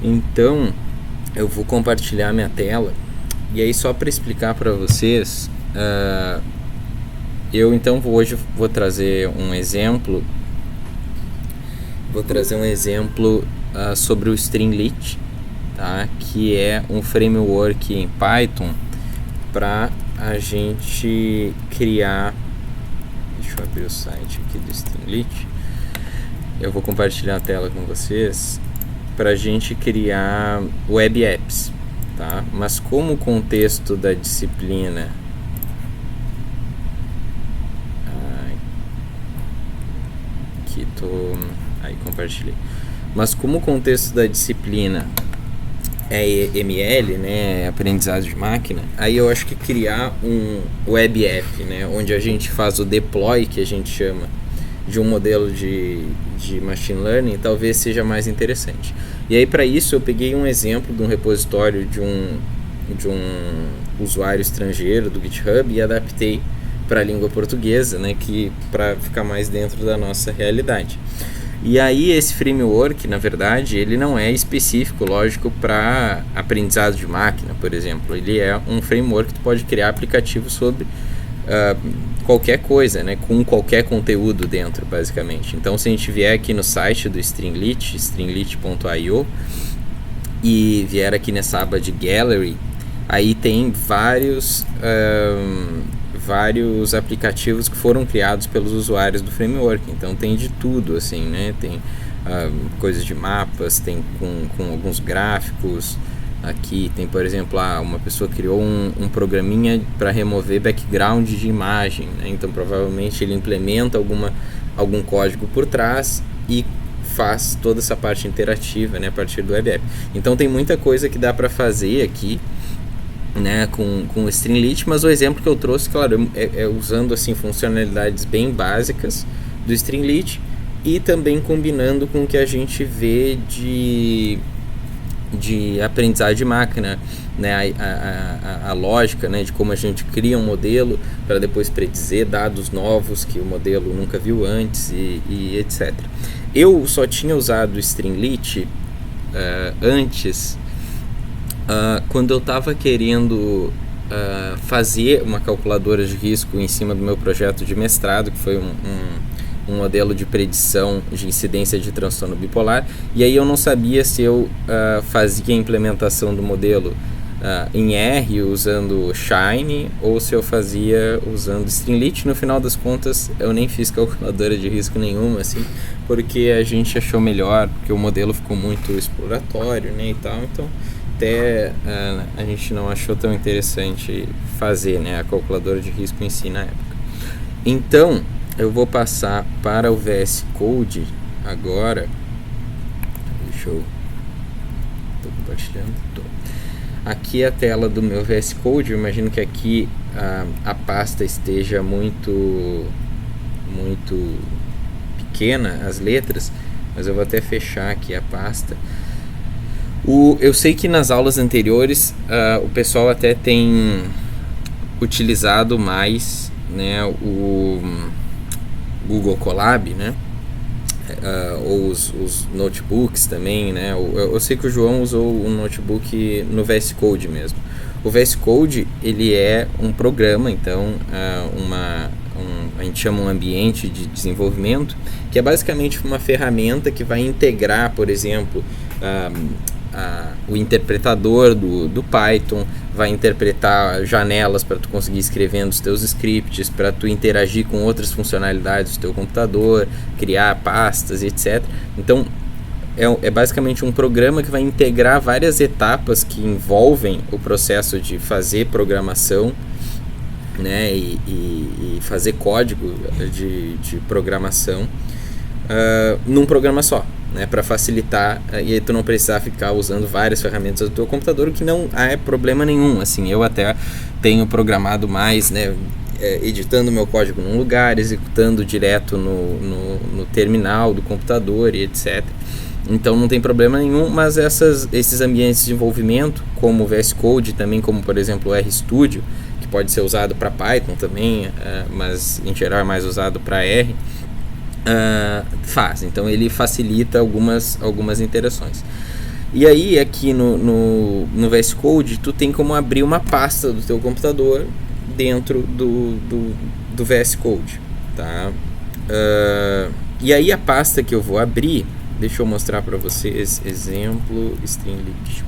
Então, eu vou compartilhar minha tela. E aí, só para explicar para vocês, eu então hoje vou trazer um exemplo. Sobre o Streamlit, tá? Que é um framework em Python para a gente criar. Deixa eu abrir o site aqui do Streamlit. Eu vou compartilhar a tela com vocês para a gente criar web apps, tá? Mas como o contexto da disciplina compartilhei. Mas como o contexto da disciplina é ML, né, aprendizado de máquina, aí eu acho que criar um web app, né, onde a gente faz o deploy, que a gente chama, de um modelo de machine learning, talvez seja mais interessante. E aí, para isso, eu peguei um exemplo de um repositório de um usuário estrangeiro do GitHub e adaptei para a língua portuguesa, né, para ficar mais dentro da nossa realidade. E aí esse framework, na verdade, ele não é específico, lógico, para aprendizado de máquina, por exemplo. Ele é um framework que tu pode criar aplicativos sobre qualquer coisa, né, com qualquer conteúdo dentro, basicamente. Então, se a gente vier aqui no site do Streamlit, streamlit.io, e vier aqui nessa aba de Gallery, aí tem vários aplicativos que foram criados pelos usuários do framework. Então tem de tudo, assim, né? Tem coisas de mapas, tem com alguns gráficos. Aqui tem, por exemplo, uma pessoa criou um programinha para remover background de imagem, né? Então provavelmente ele implementa algum código por trás e faz toda essa parte interativa, né, a partir do web app. Então tem muita coisa que dá para fazer aqui, né, com o Streamlit, mas o exemplo que eu trouxe, claro, é usando assim funcionalidades bem básicas do Streamlit e também combinando com o que a gente vê de aprendizagem de máquina, né, a lógica, né, de como a gente cria um modelo para depois predizer dados novos que o modelo nunca viu antes e etc. Eu só tinha usado o Streamlit antes quando eu estava querendo fazer uma calculadora de risco em cima do meu projeto de mestrado, que foi um modelo de predição de incidência de transtorno bipolar, e aí eu não sabia se eu fazia a implementação do modelo em R usando Shine ou se eu fazia usando Streamlit. No final das contas eu nem fiz calculadora de risco nenhuma, assim, porque a gente achou melhor, porque o modelo ficou muito exploratório, né, e tal. Então até a gente não achou tão interessante fazer, né, a calculadora de risco em si na época. Então eu vou passar para o VS Code agora. Deixa eu... Estou compartilhando. Aqui é a tela do meu VS Code. Eu imagino que aqui a pasta esteja muito pequena, as letras, mas eu vou até fechar aqui a pasta. Eu sei que nas aulas anteriores o pessoal até tem utilizado mais, né, o Google Colab, né, ou os notebooks também, né. Eu sei que o João usou um notebook no VS Code mesmo. O VS Code, ele é um programa, então a gente chama um ambiente de desenvolvimento, que é basicamente uma ferramenta que vai integrar, por exemplo, o interpretador do Python, vai interpretar janelas para tu conseguir escrevendo os teus scripts, para tu interagir com outras funcionalidades do teu computador, criar pastas e etc. Então é basicamente um programa que vai integrar várias etapas que envolvem o processo de fazer programação, né, e fazer código de programação num programa só, né, para facilitar, e aí tu não precisar ficar usando várias ferramentas do teu computador, o que não é problema nenhum. Assim, eu até tenho programado mais, né, editando meu código num lugar, executando direto no terminal do computador e etc. Então não tem problema nenhum, mas esses ambientes de desenvolvimento, como o VS Code, também como por exemplo o RStudio, que pode ser usado para Python também, mas em geral é mais usado para R, então ele facilita algumas interações. E aí, aqui no VS Code, tu tem como abrir uma pasta do teu computador dentro do VS Code, tá? E aí, a pasta que eu vou abrir, deixa eu mostrar para vocês, exemplo, Streamlit.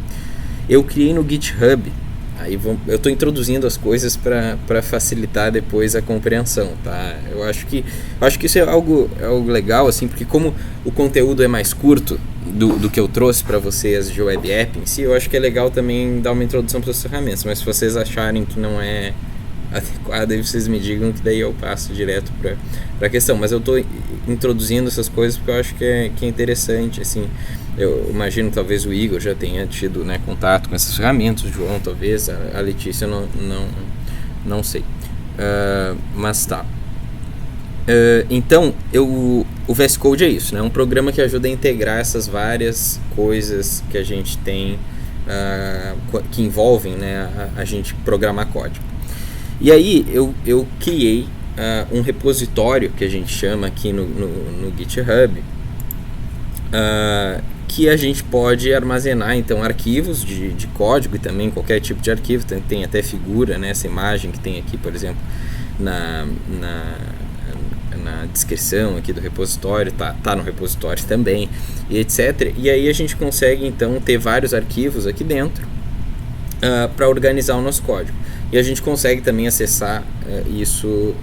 Eu criei no GitHub, aí eu estou introduzindo as coisas para facilitar depois a compreensão, tá? Eu acho que isso é algo legal, assim, porque como o conteúdo é mais curto do que eu trouxe para vocês de web app em si, eu acho que é legal também dar uma introdução para as ferramentas, mas se vocês acharem que não é adequado, aí vocês me digam, que daí eu passo direto para a questão. Mas eu estou introduzindo essas coisas porque eu acho que é interessante, assim. Eu imagino que talvez o Igor já tenha tido, né, contato com essas ferramentas, o João talvez, a Letícia não sei, mas tá. Então, o VS Code é isso, né? É um programa que ajuda a integrar essas várias coisas que a gente tem, que envolvem, né, a gente programar código. E aí eu criei um repositório que a gente chama aqui no GitHub, que a gente pode armazenar então arquivos de código e também qualquer tipo de arquivo. Tem até figura, né, essa imagem que tem aqui, por exemplo, na descrição aqui do repositório, tá no repositório também, e etc. E aí a gente consegue então ter vários arquivos aqui dentro para organizar o nosso código. E a gente consegue também acessar isso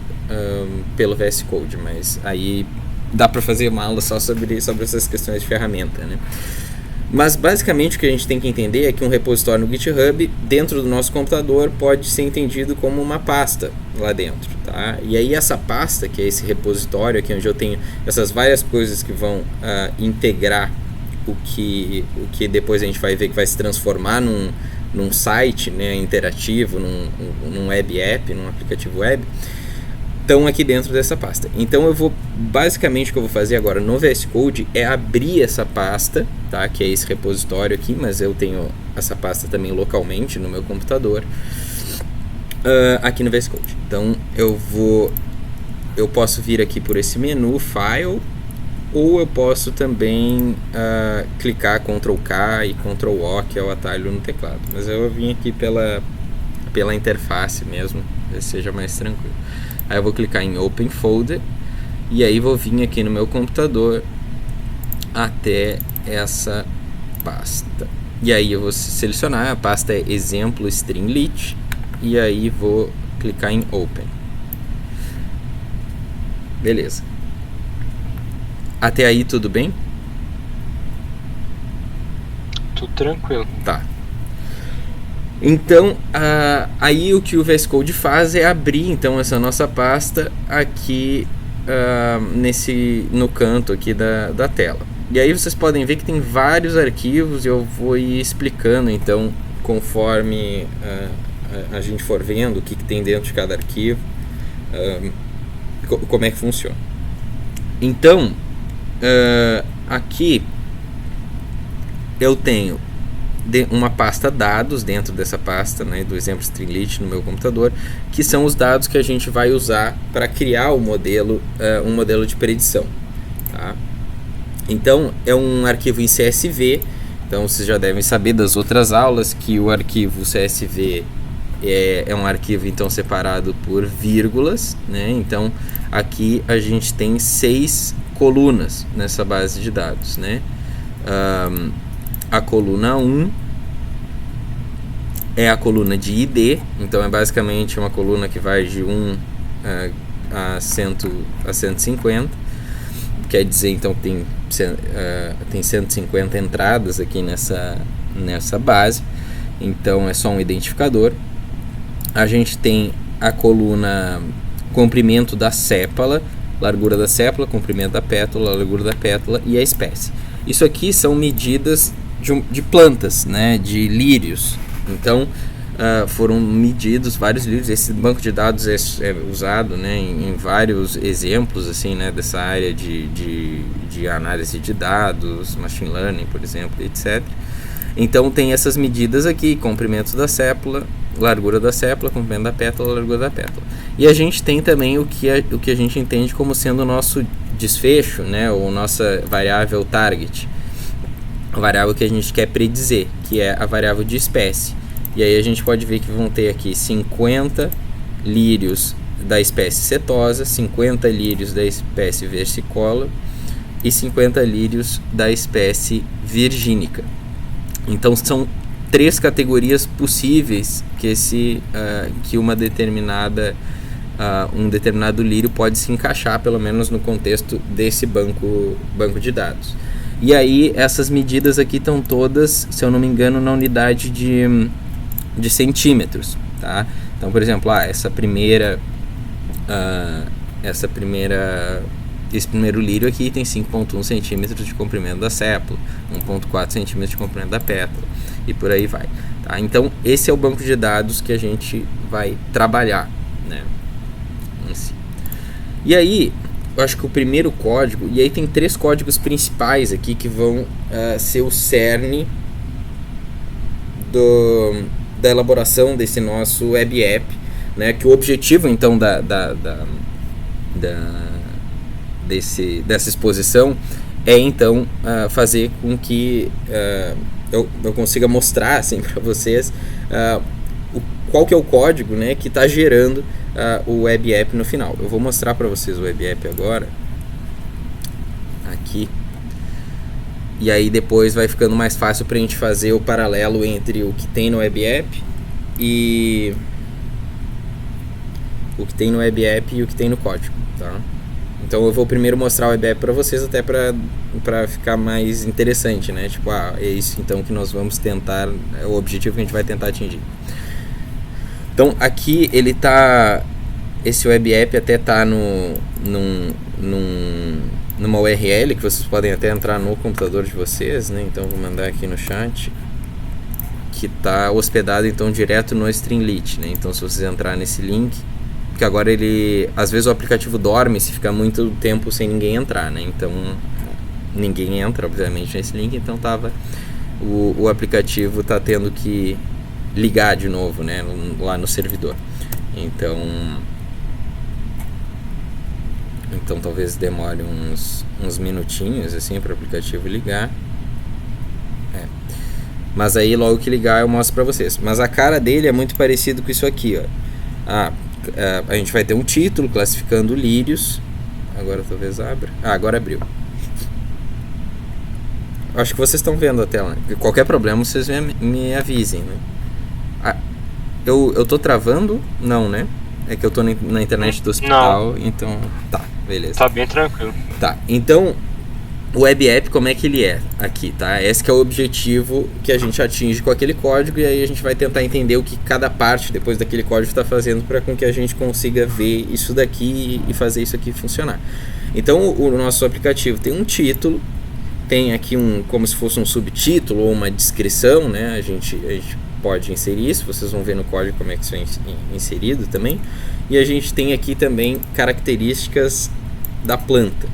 pelo VS Code, mas aí dá para fazer uma aula só sobre essas questões de ferramenta, né? Mas basicamente o que a gente tem que entender é que um repositório no GitHub dentro do nosso computador pode ser entendido como uma pasta lá dentro, tá? E aí essa pasta, que é esse repositório aqui onde eu tenho essas várias coisas que vão integrar o que depois a gente vai ver que vai se transformar num site, né, interativo, num web app, num aplicativo web, estão aqui dentro dessa pasta. Então basicamente o que eu vou fazer agora no VS Code é abrir essa pasta, tá, que é esse repositório aqui, mas eu tenho essa pasta também localmente no meu computador, aqui no VS Code. Então eu posso vir aqui por esse menu File, ou eu posso também clicar Ctrl K e Ctrl O, que é o atalho no teclado. Mas eu vim aqui pela interface mesmo, para seja mais tranquilo. Aí eu vou clicar em Open Folder, e aí vou vir aqui no meu computador até essa pasta. E aí eu vou selecionar, a pasta é exemplo Streamlit, e aí vou clicar em Open. Beleza. Até aí tudo bem? Tudo tranquilo. Tá. Então, aí o que o VS Code faz é abrir então essa nossa pasta aqui no canto aqui da tela. E aí vocês podem ver que tem vários arquivos, e eu vou ir explicando então conforme a gente for vendo o que tem dentro de cada arquivo, como é que funciona. Então, aqui eu tenho uma pasta dados dentro dessa pasta, né, do exemplo Streamlit no meu computador, que são os dados que a gente vai usar para criar um modelo de predição, tá? Então é um arquivo em CSV. Então vocês já devem saber das outras aulas que o arquivo CSV é um arquivo então separado por vírgulas, né? Então aqui a gente tem 6 colunas nessa base de dados, né? A coluna 1 é a coluna de ID, então é basicamente uma coluna que vai de 1 a 150, quer dizer então que tem 150 entradas aqui nessa base, então é só um identificador. A gente tem a coluna comprimento da sépala, largura da sépala, comprimento da pétala, largura da pétala e a espécie. Isso aqui são medidas de plantas, né, de lírios. Então foram medidos vários lírios. Esse banco de dados é usado, né, em vários exemplos assim, né, dessa área de análise de dados, machine learning, por exemplo, etc. Então tem essas medidas aqui: comprimento da sépala, largura da sépala, comprimento da pétala, largura da pétala. E a gente tem também o que a gente entende como sendo o nosso desfecho, né, ou nossa variável target. a variável que a gente quer predizer, que é a variável de espécie. E aí a gente pode ver que vão ter aqui 50 lírios da espécie setosa, 50 lírios da espécie versicolor e 50 lírios da espécie virgínica. Então são 3 categorias possíveis que um determinado lírio pode se encaixar, pelo menos no contexto desse banco de dados. E aí essas medidas aqui estão todas, se eu não me engano, na unidade de centímetros, tá? Então, por exemplo, esse primeiro lírio aqui tem 5,1 centímetros de comprimento da sépala, 1,4 centímetros de comprimento da pétala, e por aí vai, tá? Então, esse é o banco de dados que a gente vai trabalhar, né, em si. E aí, eu acho que o primeiro código, e aí tem 3 códigos principais aqui que vão ser o cerne da elaboração desse nosso web app, né, que o objetivo então dessa exposição é então fazer com que eu consiga mostrar assim, para vocês qual que é o código, né, que está gerando o web app no final. Eu vou mostrar para vocês o web app agora, aqui, e aí depois vai ficando mais fácil para a gente fazer o paralelo entre o que tem no web app e o que tem no código, tá? Então eu vou primeiro mostrar o web app para vocês, até para ficar mais interessante, né? Tipo, é isso então que nós vamos tentar, é o objetivo que a gente vai tentar atingir. Então aqui ele tá, esse web app até tá numa URL que vocês podem até entrar no computador de vocês, né? Então vou mandar aqui no chat, que tá hospedado então direto no Streamlit, né? Então se vocês entrar nesse link, porque agora às vezes o aplicativo dorme se ficar muito tempo sem ninguém entrar, né? Então ninguém entra obviamente nesse link, então o aplicativo tá tendo que ligar de novo, né, lá no servidor. Então talvez demore uns minutinhos assim para o aplicativo ligar. Mas aí logo que ligar eu mostro para vocês. Mas a cara dele é muito parecido com isso aqui, ó. A gente vai ter um título classificando lírios. Agora talvez abra. Agora abriu. Acho que vocês estão vendo a tela. Qualquer problema vocês me avisem, né? Eu tô travando? Não, né? É que eu tô na internet do hospital. Não. Então, tá, beleza. Tá bem tranquilo. Tá, então o web app, como é que ele é aqui, tá? Esse que é o objetivo que a gente atinge com aquele código, e aí a gente vai tentar entender o que cada parte depois daquele código está fazendo para com que a gente consiga ver isso daqui e fazer isso aqui funcionar. Então o nosso aplicativo tem um título, tem aqui como se fosse um subtítulo ou uma descrição, né? A gente pode inserir isso, vocês vão ver no código como é que isso é inserido também. E a gente tem aqui também características da planta,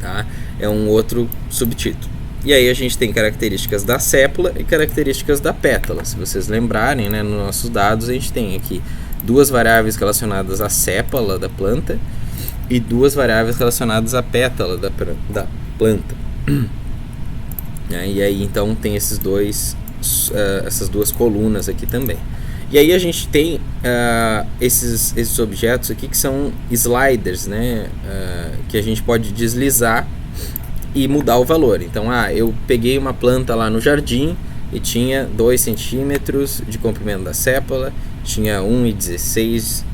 tá? É um outro subtítulo. E aí a gente tem características da sépala e características da pétala. Se vocês lembrarem, né, nos nossos dados a gente tem aqui 2 variáveis relacionadas à sépala da planta e 2 variáveis relacionadas à pétala da planta. E aí então tem essas 2 colunas aqui também. E aí a gente tem esses objetos aqui que são sliders, né, que a gente pode deslizar e mudar o valor. Então, eu peguei uma planta lá no jardim e tinha 2 centímetros de comprimento da sépala, tinha 1,16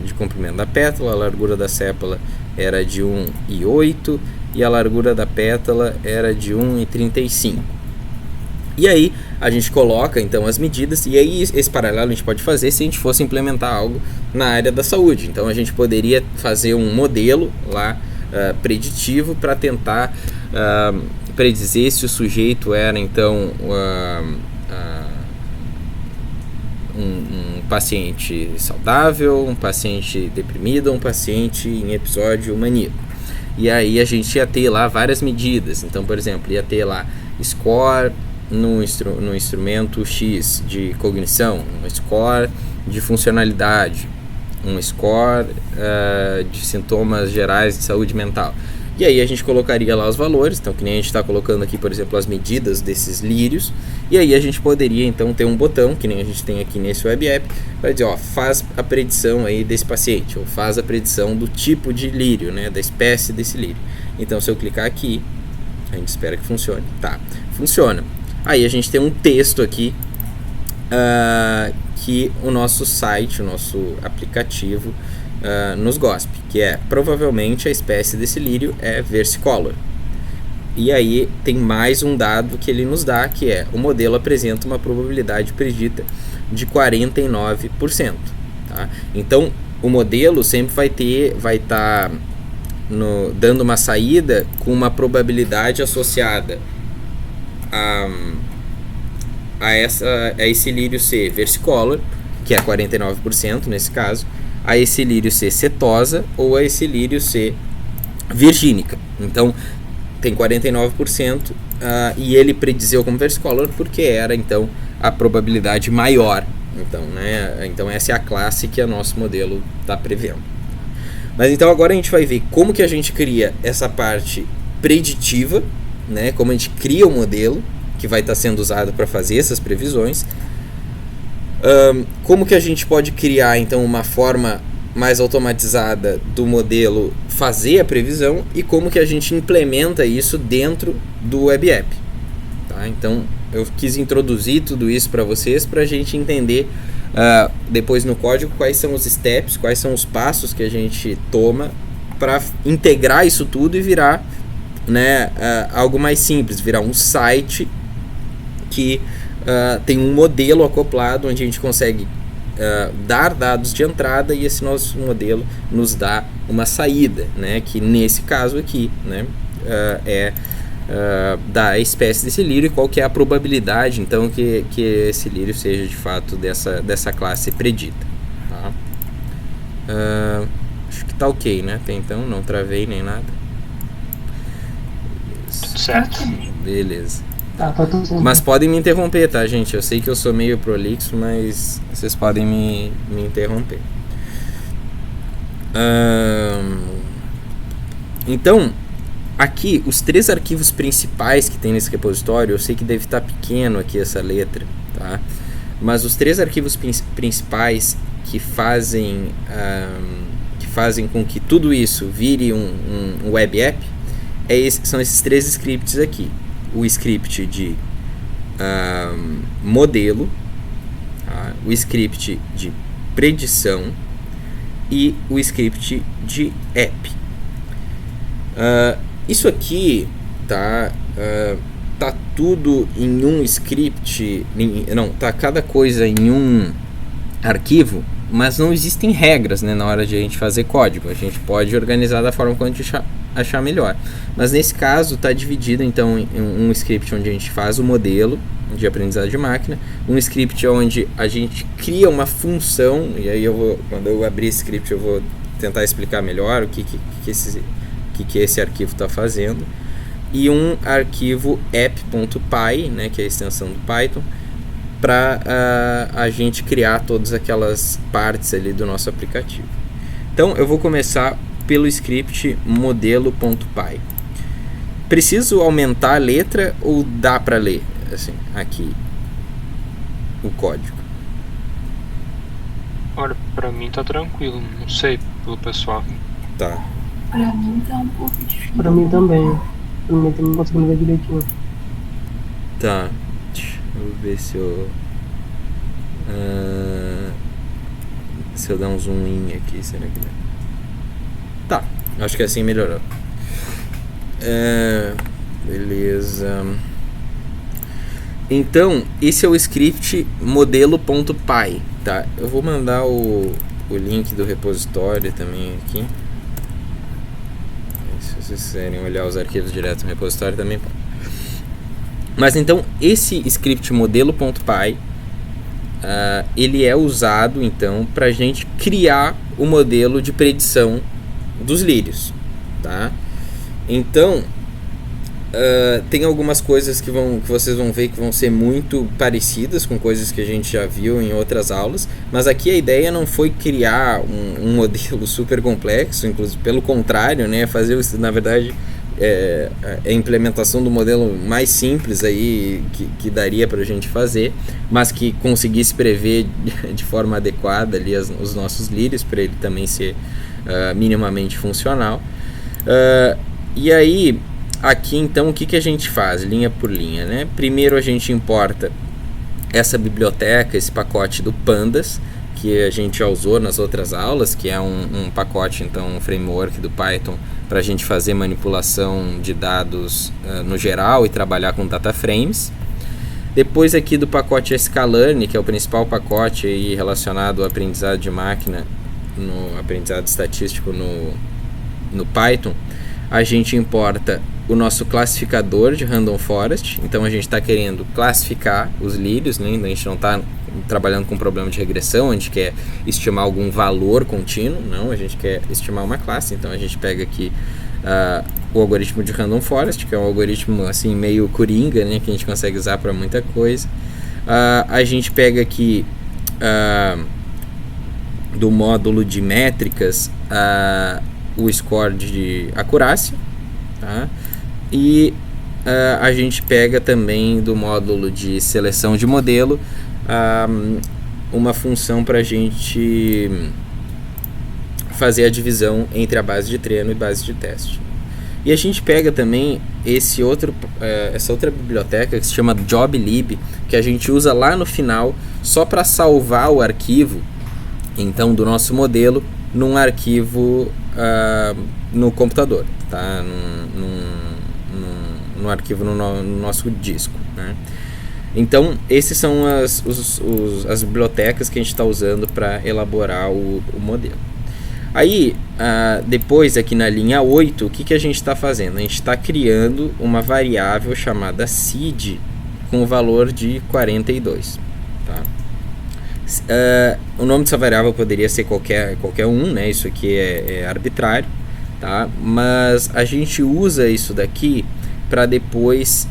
de comprimento da pétala, a largura da sépala era de 1,8 e a largura da pétala era de 1,35. E aí a gente coloca então as medidas, e aí esse paralelo a gente pode fazer se a gente fosse implementar algo na área da saúde. Então a gente poderia fazer um modelo lá preditivo para tentar predizer se o sujeito era então um paciente saudável, um paciente deprimido ou um paciente em episódio maníaco. E aí a gente ia ter lá várias medidas. Então, por exemplo, ia ter lá score no instrumento X de cognição, um score de funcionalidade, um score de sintomas gerais de saúde mental. E aí a gente colocaria lá os valores, então que nem a gente está colocando aqui, por exemplo, as medidas desses lírios. E aí a gente poderia então ter um botão, que nem a gente tem aqui nesse web app, para dizer, ó, faz a predição aí desse paciente, ou faz a predição do tipo de lírio, né, da espécie desse lírio. Então se eu clicar aqui, a gente espera que funcione. Tá, funciona. Aí a gente tem um texto aqui, que o nosso site, o nosso aplicativo nos gospe, que é, provavelmente a espécie desse lírio é versicolor. E aí tem mais um dado que ele nos dá, que é, o modelo apresenta uma probabilidade predita de 49%. Tá? Então, o modelo sempre vai estar dando uma saída com uma probabilidade associada a esse lírio ser versicolor, que é 49% nesse caso, a esse lírio ser setosa ou a esse lírio ser virgínica. Então, tem 49%, e ele prediziu como versicolor porque era, então, a probabilidade maior. Então, né, então essa é a classe que o nosso modelo está prevendo. Mas então agora a gente vai ver como que a gente cria essa parte preditiva, né, como a gente cria o modelo que vai estar sendo usado para fazer essas previsões. Como que a gente pode criar então uma forma mais automatizada do modelo fazer a previsão e como que a gente implementa isso dentro do web app. Tá? Então eu quis introduzir tudo isso para vocês, para a gente entender depois no código quais são os steps, quais são os passos que a gente toma para integrar isso tudo e virar, né, algo mais simples, virar um site que tem um modelo acoplado onde a gente consegue dar dados de entrada e esse nosso modelo nos dá uma saída, né, que nesse caso aqui, né, da espécie desse lírio e qual que é a probabilidade então que esse lírio seja de fato dessa classe predita. Tá? Acho que tá ok, né? Até então não travei nem nada. Tudo certo. Beleza. Tá tudo certo. Mas podem me interromper, tá, gente? Eu sei que eu sou meio prolixo, mas vocês podem me interromper. Então, aqui, os 3 arquivos principais que tem nesse repositório, eu sei que deve estar pequeno aqui essa letra, tá? Mas os 3 arquivos principais que fazem com que tudo isso vire um web app são esses 3 scripts aqui. O script de modelo, tá? O script de predição e o script de app. Isso aqui tá tudo em um script, tá cada coisa em um arquivo, mas não existem regras, né, na hora de a gente fazer código. A gente pode organizar da forma como a gente achar melhor. Mas nesse caso está dividido então em um script onde a gente faz o modelo de aprendizado de máquina, um script onde a gente cria uma função, e aí quando eu abrir esse script eu vou tentar explicar melhor o que esse arquivo está fazendo, e um arquivo app.py, né, que é a extensão do Python, para a gente criar todas aquelas partes ali do nosso aplicativo. Então eu vou começar pelo script modelo.py. Preciso aumentar a letra ou dá para ler assim aqui o código? Olha, pra mim tá tranquilo, não sei pelo pessoal. Tá. Pra mim tá um pouco difícil. Pra mim também. Pra mim também não consigo ver direitinho. Tá. Vou ver se eu dar um zoom in aqui, será que dá? Tá, acho que assim melhorou. Beleza. Então, esse é o script modelo.py, tá? Eu vou mandar o link do repositório também aqui. Se vocês quiserem olhar os arquivos direto no repositório também pode. Mas então, esse script modelo.py, ele é usado então para a gente criar o modelo de predição dos lírios, tá? Então, tem algumas coisas que vocês vão ver que vão ser muito parecidas com coisas que a gente já viu em outras aulas, mas aqui a ideia não foi criar um modelo super complexo, inclusive pelo contrário, né? Fazer, na verdade, a implementação do modelo mais simples aí que daria para a gente fazer, mas que conseguisse prever de forma adequada ali os nossos lírios, para ele também ser minimamente funcional. E aí, aqui então, o que a gente faz, linha por linha, né? Primeiro a gente importa essa biblioteca, esse pacote do Pandas, que a gente já usou nas outras aulas, que é um pacote, então, um framework do Python para a gente fazer manipulação de dados no geral e trabalhar com data frames. Depois aqui do pacote sklearn, que é o principal pacote aí relacionado ao aprendizado de máquina, no aprendizado estatístico no Python, a gente importa o nosso classificador de Random Forest. Então a gente está querendo classificar os lírios, né? A gente não está trabalhando com problema de regressão, a gente quer estimar algum valor contínuo, não, a gente quer estimar uma classe. Então a gente pega aqui o algoritmo de Random Forest, que é um algoritmo assim meio coringa, né? Que a gente consegue usar para muita coisa. A gente pega aqui do módulo de métricas o score de acurácia, tá? E a gente pega também do módulo de seleção de modelo uma função para a gente fazer a divisão entre a base de treino e base de teste. E a gente pega também essa outra biblioteca que se chama JobLib, que a gente usa lá no final só para salvar o arquivo então do nosso modelo num arquivo no computador, tá? Num arquivo no nosso disco, né? Então, esses são as bibliotecas que a gente está usando para elaborar o modelo. Aí, depois aqui na linha 8, o que a gente está fazendo? A gente está criando uma variável chamada seed com o valor de 42. Tá? O nome dessa variável poderia ser qualquer um, né? Isso aqui é arbitrário, tá? Mas a gente usa isso daqui para depois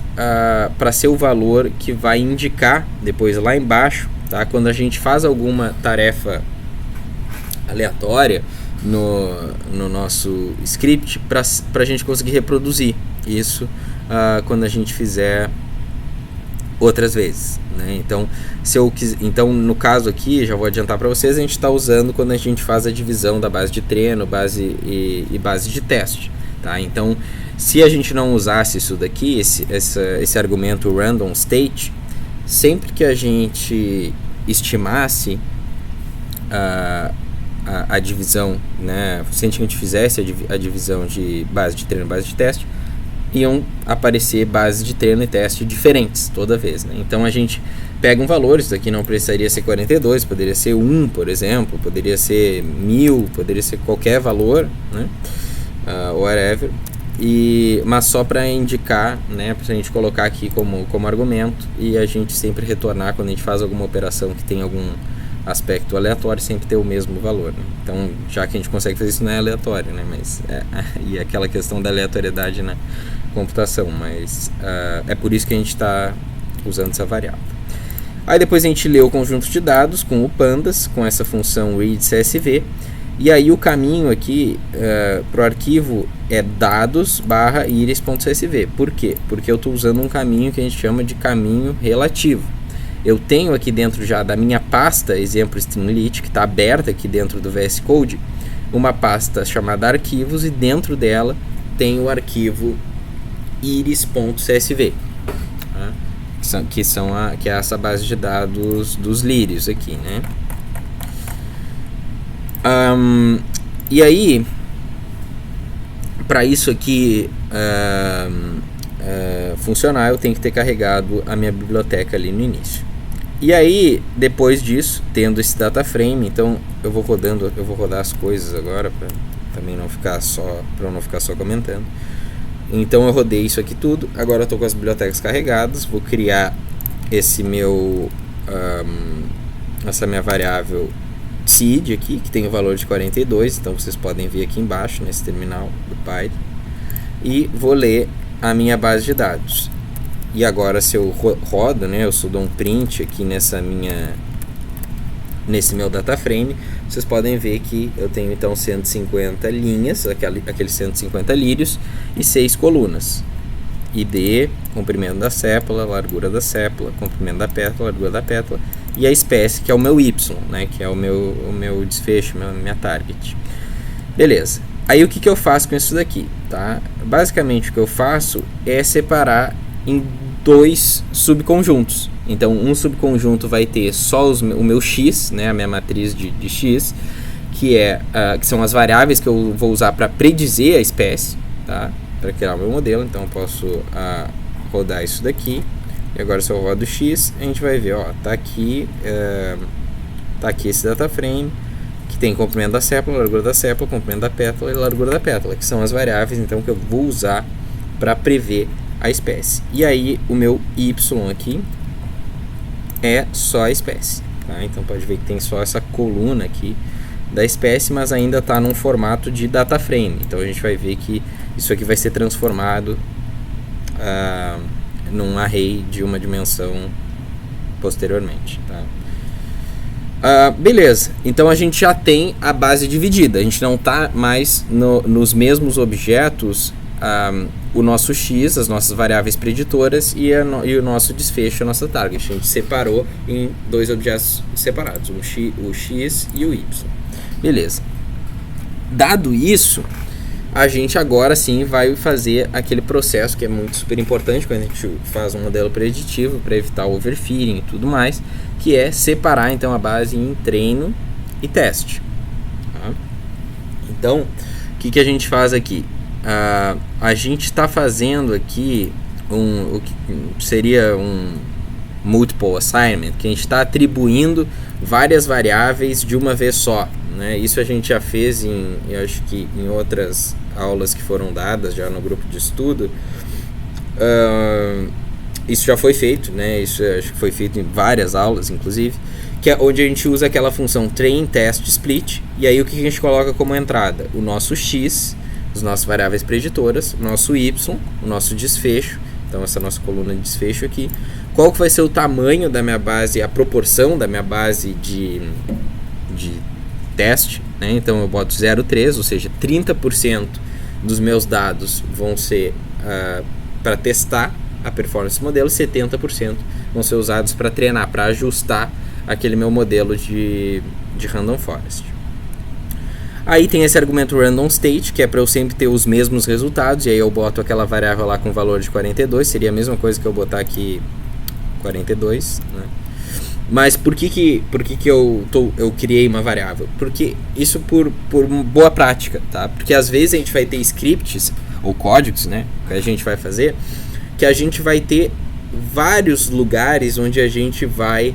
para ser o valor que vai indicar depois lá embaixo, tá? Quando a gente faz alguma tarefa aleatória no nosso script, para a gente conseguir reproduzir isso quando a gente fizer outras vezes, né? Então, então, no caso aqui, já vou adiantar para vocês, a gente está usando quando a gente faz a divisão da base de treino, base e base de teste, tá? Então, se a gente não usasse isso daqui, esse argumento random state, sempre que a gente estimasse a divisão, né, se a gente fizesse a divisão de base de treino e base de teste, iam aparecer bases de treino e teste diferentes toda vez, né? Então a gente pega um valor, isso daqui não precisaria ser 42, poderia ser 1, por exemplo, poderia ser 1000, poderia ser qualquer valor, né? Whatever. Mas só para indicar, né, para a gente colocar aqui como argumento, e a gente sempre retornar quando a gente faz alguma operação que tem algum aspecto aleatório, sempre ter o mesmo valor, né? Então, já que a gente consegue fazer isso, não é aleatório, né? Mas e aquela questão da aleatoriedade na computação, mas é por isso que a gente está usando essa variável. Aí depois a gente lê o conjunto de dados com o pandas, com essa função readCSV. E aí o caminho aqui para o arquivo é dados/iris.csv. Por quê? Porque eu estou usando um caminho que a gente chama de caminho relativo. Eu tenho aqui dentro já da minha pasta, exemplo Streamlit, que está aberta aqui dentro do VS Code, uma pasta chamada arquivos, e dentro dela tem o arquivo iris.csv, tá? que é essa base de dados dos lírios aqui, né? E aí, para isso aqui funcionar, eu tenho que ter carregado a minha biblioteca ali no início. E aí, depois disso, tendo esse data frame, então eu vou rodar as coisas agora para também não ficar só comentando. Então eu rodei isso aqui tudo. Agora eu estou com as bibliotecas carregadas. Vou criar essa minha variável seed aqui, que tem o valor de 42, então vocês podem ver aqui embaixo nesse terminal do Python, e vou ler a minha base de dados. E agora, se eu rodo, né, eu só dou um print aqui nesse meu data frame, vocês podem ver que eu tenho então 150 linhas, aqueles 150 lírios e 6 colunas. ID, comprimento da sépala, largura da sépala, comprimento da pétala, largura da pétala, e a espécie, que é o meu Y, né, que é o meu desfecho, minha target. Beleza. Aí o que eu faço com isso daqui? Tá? Basicamente o que eu faço é separar em 2 subconjuntos. Então um subconjunto vai ter só o meu X, né, a minha matriz de X, que são as variáveis que eu vou usar para predizer a espécie, tá? Para criar o meu modelo. Então eu posso rodar isso daqui. E agora se eu rodo X, a gente vai ver, ó, tá aqui esse data frame, que tem comprimento da sépala, largura da sépala, comprimento da pétala e largura da pétala, que são as variáveis então que eu vou usar para prever a espécie. E aí o meu Y aqui é só a espécie, tá? Então pode ver que tem só essa coluna aqui da espécie, mas ainda está num formato de data frame. Então a gente vai ver que isso aqui vai ser transformado num array de uma dimensão posteriormente, tá? Beleza, então a gente já tem a base dividida, a gente não está mais nos mesmos objetos, o nosso X, as nossas variáveis preditoras e o nosso desfecho, a nossa target. A gente separou em 2 objetos separados, o X e o Y. Beleza. Dado isso, a gente agora sim vai fazer aquele processo que é super importante quando a gente faz um modelo preditivo para evitar o overfitting e tudo mais, que é separar então a base em treino e teste. Tá? Então, o que a gente faz aqui? A gente está fazendo aqui o que seria um multiple assignment, que a gente está atribuindo várias variáveis de uma vez só, né? Isso a gente já fez eu acho que em outras aulas que foram dadas já no grupo de estudo. Isso já foi feito, né? Isso acho que foi feito em várias aulas, inclusive, que é onde a gente usa aquela função train, test, split, e aí o que a gente coloca como entrada? O nosso X, as nossas variáveis preditoras, o nosso Y, o nosso desfecho, então essa nossa coluna de desfecho aqui, qual que vai ser o tamanho da minha base, a proporção da minha base de teste, né? Então eu boto 0,3, ou seja, 30% dos meus dados vão ser para testar a performance do modelo, 70% vão ser usados para treinar, para ajustar aquele meu modelo de random forest. Aí tem esse argumento random state, que é para eu sempre ter os mesmos resultados, e aí eu boto aquela variável lá com valor de 42, seria a mesma coisa que eu botar aqui 42, né? Mas por que eu criei uma variável? Porque isso por boa prática, tá? Porque às vezes a gente vai ter scripts ou códigos, né, que a gente vai fazer, que a gente vai ter vários lugares onde a gente vai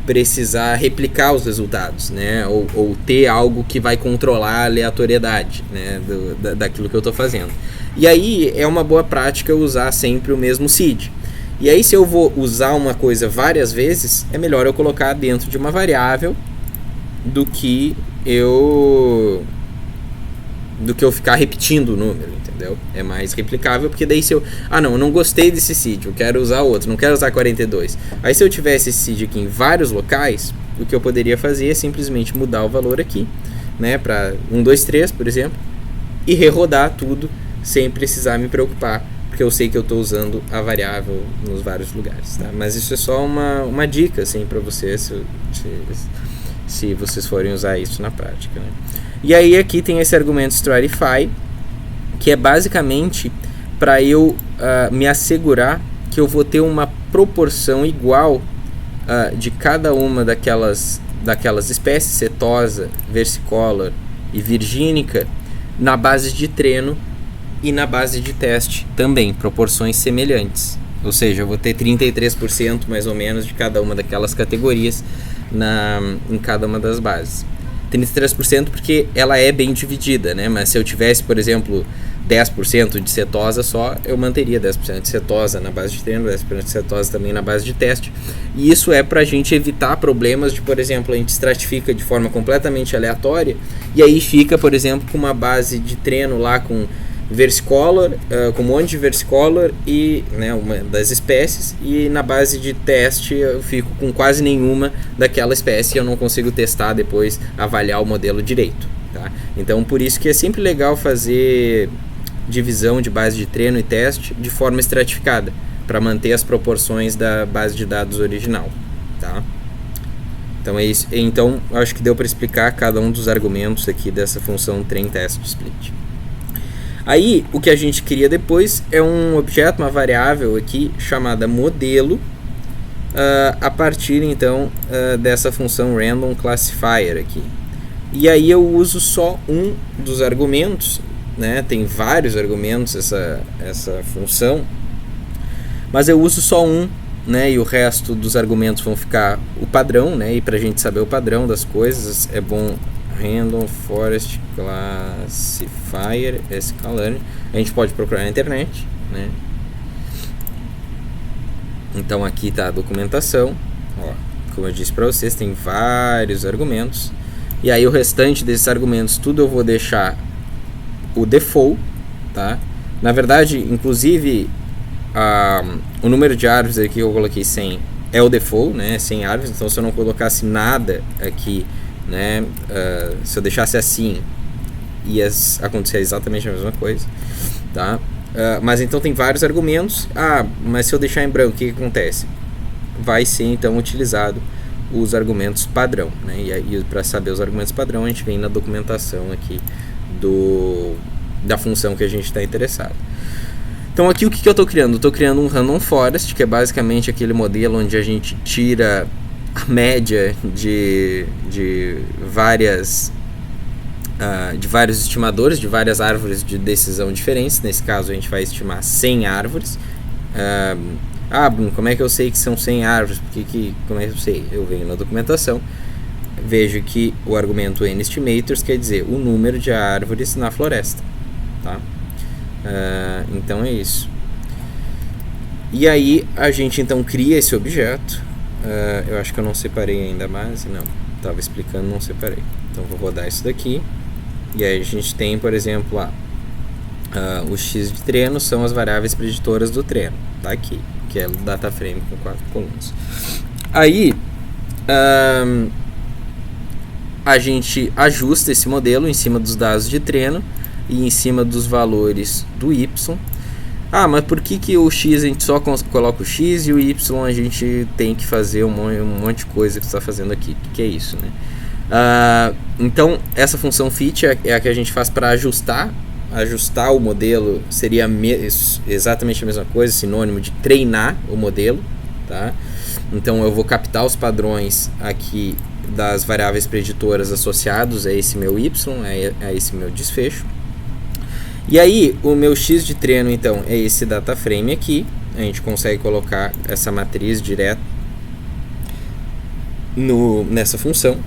precisar replicar os resultados, né, ou ter algo que vai controlar a aleatoriedade, né, daquilo que eu estou fazendo. E aí é uma boa prática usar sempre o mesmo seed. E aí se eu vou usar uma coisa várias vezes, é melhor eu colocar dentro de uma variável do que eu ficar repetindo o número, entendeu? É mais replicável, porque daí se eu não gostei desse seed, eu quero usar outro, não quero usar 42. Aí se eu tivesse esse seed aqui em vários locais, o que eu poderia fazer é simplesmente mudar o valor aqui, né, para 1, 2, 3, por exemplo, e rerodar tudo sem precisar me preocupar, porque eu sei que eu estou usando a variável nos vários lugares, tá? Mas isso é só uma dica, assim, para vocês, se vocês forem usar isso na prática, né? E aí aqui tem esse argumento stratify, que é basicamente para eu me assegurar que eu vou ter uma proporção igual de cada uma daquelas espécies, setosa, versicolor e virgínica, na base de treino e na base de teste também, proporções semelhantes. Ou seja, eu vou ter 33% mais ou menos de cada uma daquelas categorias em cada uma das bases. 33% porque ela é bem dividida, né? Mas se eu tivesse, por exemplo, 10% de cetosa só, eu manteria 10% de cetosa na base de treino, 10% de cetosa também na base de teste. E isso é para a gente evitar problemas de, por exemplo, a gente estratifica de forma completamente aleatória e aí fica, por exemplo, com uma base de treino lá com versicolor, com um monte de versicolor e, né, uma das espécies, e na base de teste eu fico com quase nenhuma daquela espécie e eu não consigo testar depois, avaliar o modelo direito, tá? Então por isso que é sempre legal fazer divisão de base de treino e teste de forma estratificada, para manter as proporções da base de dados original, tá? Então é isso. Então acho que deu para explicar cada um dos argumentos aqui dessa função train test split. Aí o que a gente cria depois é um objeto, uma variável aqui chamada modelo, a partir então dessa função random classifier aqui. E aí eu uso só um dos argumentos, né? Tem vários argumentos essa função, mas eu uso só um, né? E o resto dos argumentos vão ficar o padrão, né? E para a gente saber o padrão das coisas é bom random forest classifier sklearn. A gente pode procurar na internet, né? Então aqui está a documentação, ó, como eu disse para vocês, tem vários argumentos, e aí o restante desses argumentos tudo eu vou deixar o default, tá? Na verdade, inclusive o número de árvores aqui que eu coloquei 100 é o default, né? 100 árvores, então se eu não colocasse nada aqui, né? Se eu deixasse assim, ia acontecer exatamente a mesma coisa, tá? Mas então tem vários argumentos. Mas se eu deixar em branco, o que acontece? Vai ser então utilizado os argumentos padrão, né? E aí, para saber os argumentos padrão, a gente vem na documentação aqui da função que a gente está interessado. Então aqui o que eu estou criando? Estou criando um random forest, que é basicamente aquele modelo onde a gente tira a média de vários estimadores, de várias árvores de decisão diferentes. Nesse caso a gente vai estimar 100 árvores. Bruno, como é que eu sei que são 100 árvores? Como é que eu sei? Eu venho na documentação, vejo que o argumento nestimators quer dizer o número de árvores na floresta, tá? Então é isso. E aí a gente então cria esse objeto. Eu acho que eu não separei ainda mais. Não, estava explicando, não separei. Então vou rodar isso daqui. E aí a gente tem, por exemplo, o x de treino são as variáveis preditoras do treino. Tá aqui, que é o data frame com 4 colunas. Aí a gente ajusta esse modelo em cima dos dados de treino e em cima dos valores do y. Mas por que o x a gente só coloca o x e o y a gente tem que fazer um monte de coisa que está fazendo aqui? O que é isso, né? Então essa função fit é a que a gente faz para ajustar o modelo. Seria exatamente a mesma coisa, sinônimo de treinar o modelo, tá? Então eu vou captar os padrões aqui das variáveis preditoras associados a esse meu y, a esse meu desfecho. E aí o meu x de treino então é esse data frame aqui. A gente consegue colocar essa matriz direto nessa função.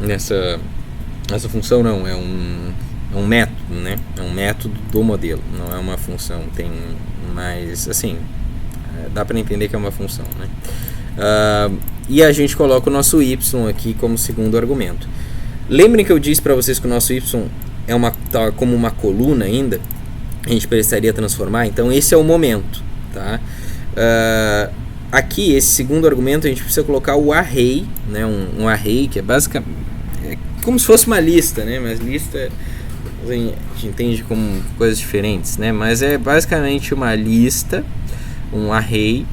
Essa função não, é um método, né? É um método do modelo, não é uma função. Tem mais, assim, dá para entender que é uma função, né? E a gente coloca o nosso y aqui como segundo argumento. Lembrem que eu disse para vocês que o nosso y tá como uma coluna ainda, a gente precisaria transformar. Então esse é o momento, tá? Aqui, esse segundo argumento, a gente precisa colocar o array, né? Um array que é basicamente como se fosse uma lista, né? Mas lista a gente entende como coisas diferentes, né? Mas é basicamente uma lista, um array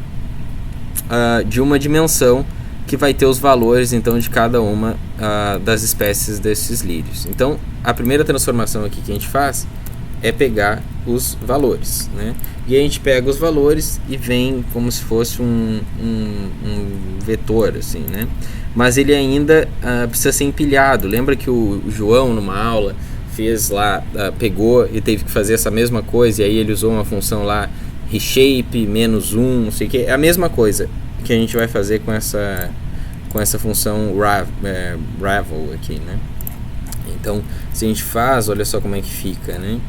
de uma dimensão que vai ter os valores então de cada uma das espécies desses lírios. Então a primeira transformação aqui que a gente faz é pegar os valores, né? E a gente pega os valores e vem como se fosse um vetor, assim, né? Mas ele ainda precisa ser empilhado. Lembra que o João, numa aula, fez lá, pegou e teve que fazer essa mesma coisa, e aí ele usou uma função lá, reshape, -1, não sei o que. É a mesma coisa que a gente vai fazer com essa função ravel aqui, né? Então, se a gente faz, olha só como é que fica, né?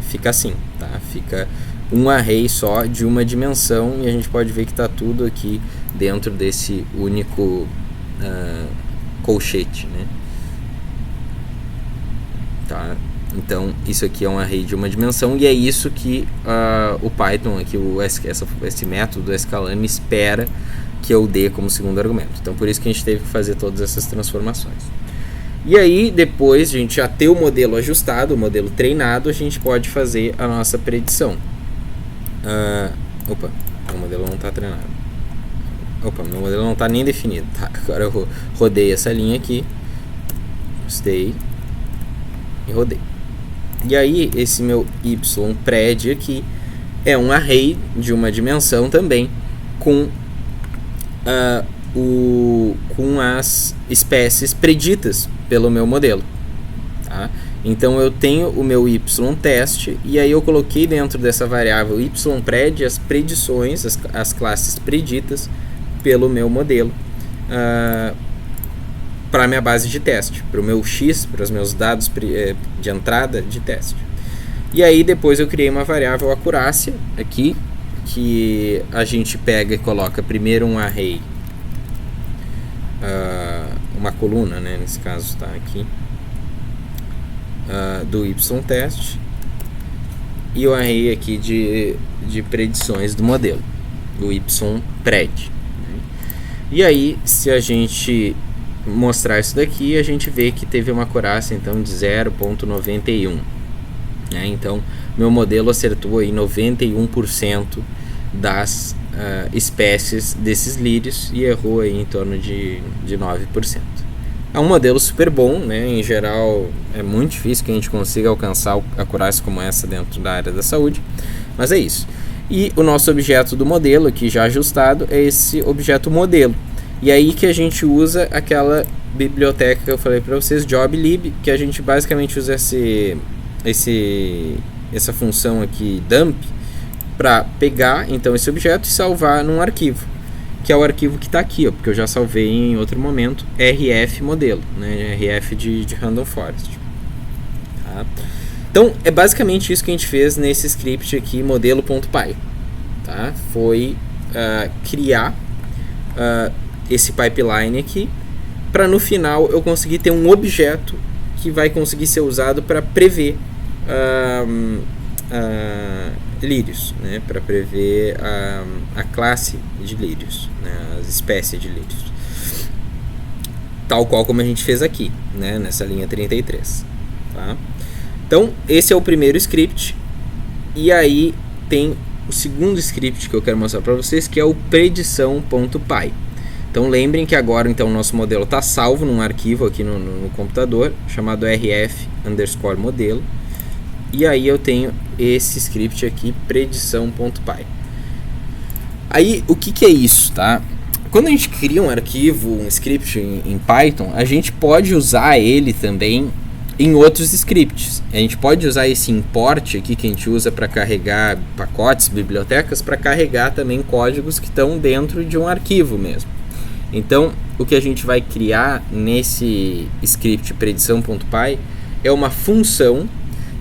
Fica assim, tá? Fica um array só de uma dimensão, e a gente pode ver que está tudo aqui dentro desse único colchete, né? Tá? Então, isso aqui é um array de uma dimensão e é isso que o Python, aqui, esse método scalane espera que eu dê como segundo argumento. Então, por isso que a gente teve que fazer todas essas transformações. E aí, depois de a gente já ter o modelo ajustado, o modelo treinado, a gente pode fazer a nossa predição. Opa, o modelo não está treinado. Opa, meu modelo não está nem definido. Tá, agora eu rodei essa linha aqui. Stay. E rodei. E aí, esse meu ypred aqui é um array de uma dimensão também com as espécies preditas pelo meu modelo, tá? Então eu tenho o meu ytest e aí eu coloquei dentro dessa variável ypred as predições, as classes preditas pelo meu modelo para a minha base de teste, para o meu x, para os meus dados de entrada de teste. E aí depois eu criei uma variável acurácia aqui, que a gente pega e coloca primeiro um array, uma coluna, né, nesse caso está aqui, do ytest, e o array aqui de predições do modelo, o ypred. E aí, se a gente mostrar isso daqui, a gente vê que teve uma acurácia então de 0.91. Né? Então, meu modelo acertou aí 91% das espécies desses lírios e errou aí em torno de 9%. É um modelo super bom, né? Em geral é muito difícil que a gente consiga alcançar acurácia como essa dentro da área da saúde, mas é isso. E o nosso objeto do modelo aqui já ajustado é esse objeto modelo. E aí que a gente usa aquela biblioteca que eu falei para vocês, joblib, que a gente basicamente usa essa função aqui dump para pegar então esse objeto e salvar num arquivo, que é o arquivo que está aqui, ó, porque eu já salvei em outro momento, rf modelo, né, rf de random forest. Tá? Então é basicamente isso que a gente fez nesse script aqui, modelo.py. Tá? Foi criar esse pipeline aqui, para no final eu conseguir ter um objeto que vai conseguir ser usado para prever lírios, né? Para prever a classe de lírios, né? As espécies de lírios, tal qual como a gente fez aqui, né? Nessa linha 33. Tá? Então esse é o primeiro script, e aí tem o segundo script que eu quero mostrar para vocês, que é o predição.py. Então lembrem que agora então o nosso modelo está salvo num arquivo aqui no computador, chamado rf_modelo, e aí eu tenho esse script aqui, predição.py. Aí o que é isso, tá? Quando a gente cria um arquivo, um script em Python, a gente pode usar ele também em outros scripts. A gente pode usar esse import aqui que a gente usa para carregar pacotes, bibliotecas, para carregar também códigos que estão dentro de um arquivo mesmo. Então, o que a gente vai criar nesse script predição.py é uma função,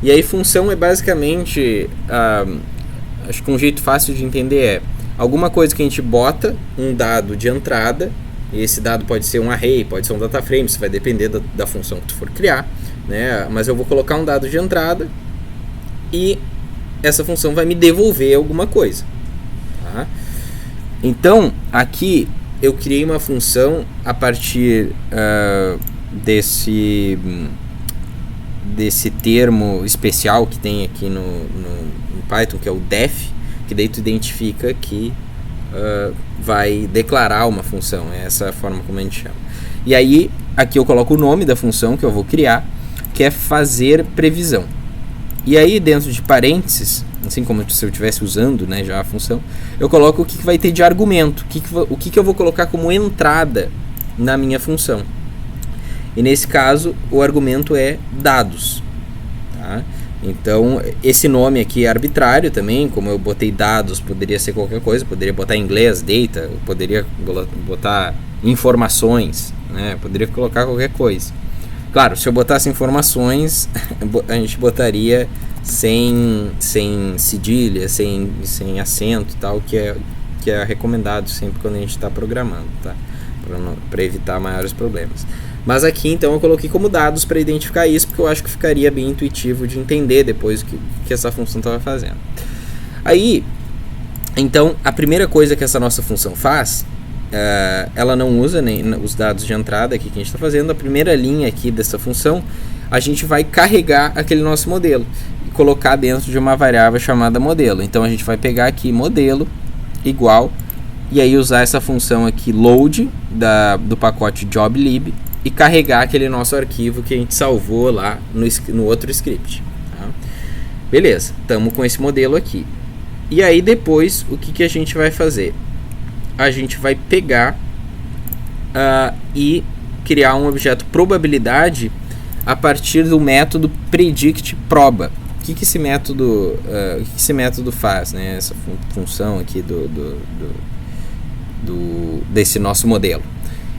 e aí função é basicamente, acho que um jeito fácil de entender é alguma coisa que a gente bota um dado de entrada, e esse dado pode ser um array, pode ser um data frame, isso vai depender da função que tu for criar, né? Mas eu vou colocar um dado de entrada e essa função vai me devolver alguma coisa. Tá? Então, aqui eu criei uma função a partir desse termo especial que tem aqui no Python, que é o def, que daí tu identifica que vai declarar uma função. É essa a forma como a gente chama. E aí, aqui eu coloco o nome da função que eu vou criar, que é fazer previsão. E aí, dentro de parênteses, assim como se eu estivesse usando, né, já a função, eu coloco o que vai ter de argumento, o que eu vou colocar como entrada na minha função. E nesse caso, o argumento é dados. Tá? Então, esse nome aqui é arbitrário também, como eu botei dados, poderia ser qualquer coisa, poderia botar em inglês, data, eu poderia botar informações, né, poderia colocar qualquer coisa. Claro, se eu botasse informações, a gente botaria sem cedilha, sem acento e tal, que é que é recomendado sempre quando a gente está programando, tá? Para evitar maiores problemas. Mas aqui então eu coloquei como dados para identificar isso, porque eu acho que ficaria bem intuitivo de entender depois o que essa função estava fazendo. Aí, então, a primeira coisa que essa nossa função faz, ela não usa nem os dados de entrada aqui que a gente está fazendo. A primeira linha aqui dessa função, a gente vai carregar aquele nosso modelo e colocar dentro de uma variável chamada modelo. Então a gente vai pegar aqui modelo igual, e aí usar essa função aqui load do pacote joblib e carregar aquele nosso arquivo que a gente salvou lá no outro script. Tá? Beleza, estamos com esse modelo aqui. E aí depois, o que a gente vai fazer? A gente vai pegar e criar um objeto probabilidade a partir do método predictProba. O que esse método faz, né? Essa função aqui desse nosso modelo.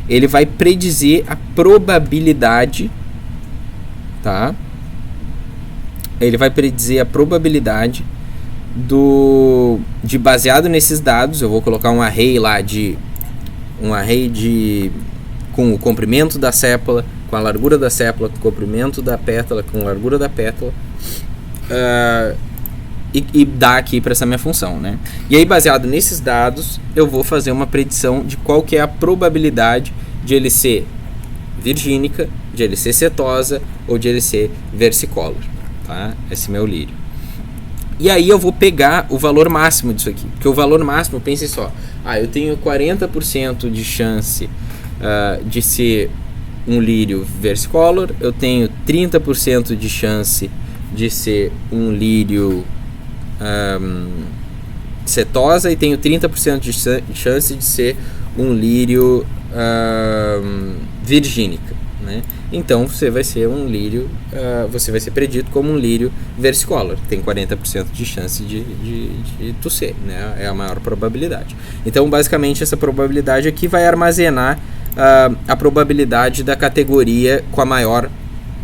Ele vai predizer a probabilidade, tá? Ele vai predizer a probabilidade de baseado nesses dados. Eu vou colocar um array lá com o comprimento da sépola, com a largura da sépola, com o comprimento da pétala, com a largura da pétala, e dar aqui para essa minha função, né? E aí, baseado nesses dados, eu vou fazer uma predição de qual que é a probabilidade de ele ser virgínica, de ele ser setosa ou de ele ser versicolor, tá? Esse é meu lírio. E aí eu vou pegar o valor máximo disso aqui, porque o valor máximo, pense só, eu tenho 40% de chance de ser um lírio versicolor, eu tenho 30% de chance de ser um lírio setosa e tenho 30% de chance de ser um lírio virgínica, né? Então você vai ser um lírio, você vai ser predito como um lírio versicolor, tem 40% de chance de tu ser, né? É a maior probabilidade. Então basicamente essa probabilidade aqui vai armazenar a probabilidade da categoria com a maior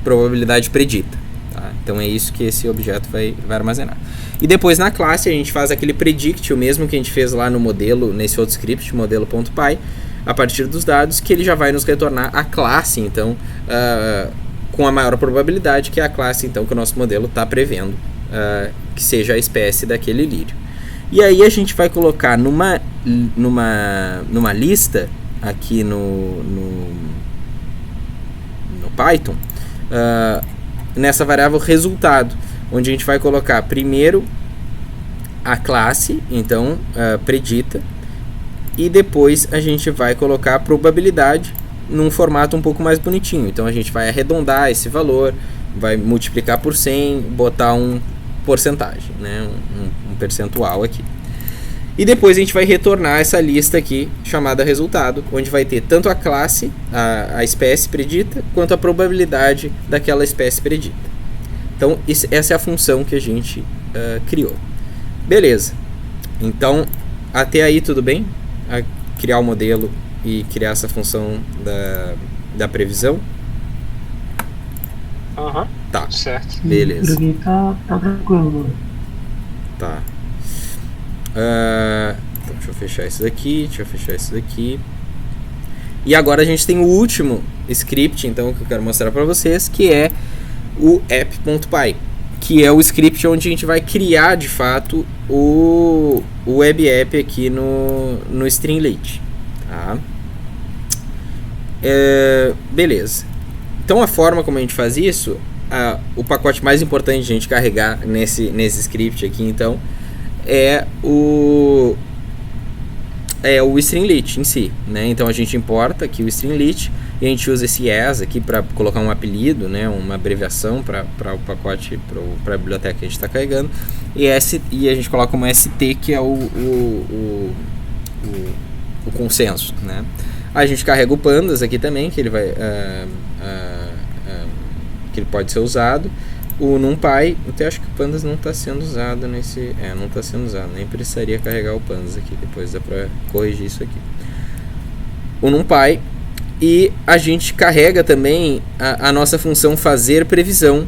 probabilidade predita, tá? Então é isso que esse objeto vai armazenar. E depois na classe a gente faz aquele predict, o mesmo que a gente fez lá no modelo, nesse outro script, modelo.py, a partir dos dados, que ele já vai nos retornar a classe, então, com a maior probabilidade, que é a classe então que o nosso modelo está prevendo que seja a espécie daquele lírio. E aí a gente vai colocar numa lista aqui no Python, nessa variável resultado, onde a gente vai colocar primeiro a classe, então predita, e depois a gente vai colocar a probabilidade num formato um pouco mais bonitinho. Então a gente vai arredondar esse valor, vai multiplicar por 100, botar um porcentagem, né? um percentual aqui. E depois a gente vai retornar essa lista aqui, chamada resultado, onde vai ter tanto a classe, a espécie predita, quanto a probabilidade daquela espécie predita. Então essa é a função que a gente criou. Beleza. Então até aí tudo bem? A criar o modelo e criar essa função da previsão? Tá. Certo. Por Beleza. aqui tá tranquilo. Tá. Então, deixa eu fechar isso daqui. E agora a gente tem o último script, então, que eu quero mostrar para vocês, que é o app.py, que é o script onde a gente vai criar, de fato, o web app aqui no Streamlit. Tá? Beleza. Então a forma como a gente faz isso, o pacote mais importante de a gente carregar nesse script aqui, então, é o Streamlit em si, né? Então a gente importa aqui o Streamlit e a gente usa esse as aqui para colocar um apelido, né? Uma abreviação para o pacote, para a biblioteca que a gente está carregando, e a gente coloca uma ST, que é o consenso, né? A gente carrega o pandas aqui também, que ele vai que ele pode ser usado. O NumPy, eu acho que o pandas não está sendo usado nesse... não está sendo usado, nem precisaria carregar o pandas aqui, depois dá para corrigir isso aqui. O NumPy, e a gente carrega também a nossa função fazer previsão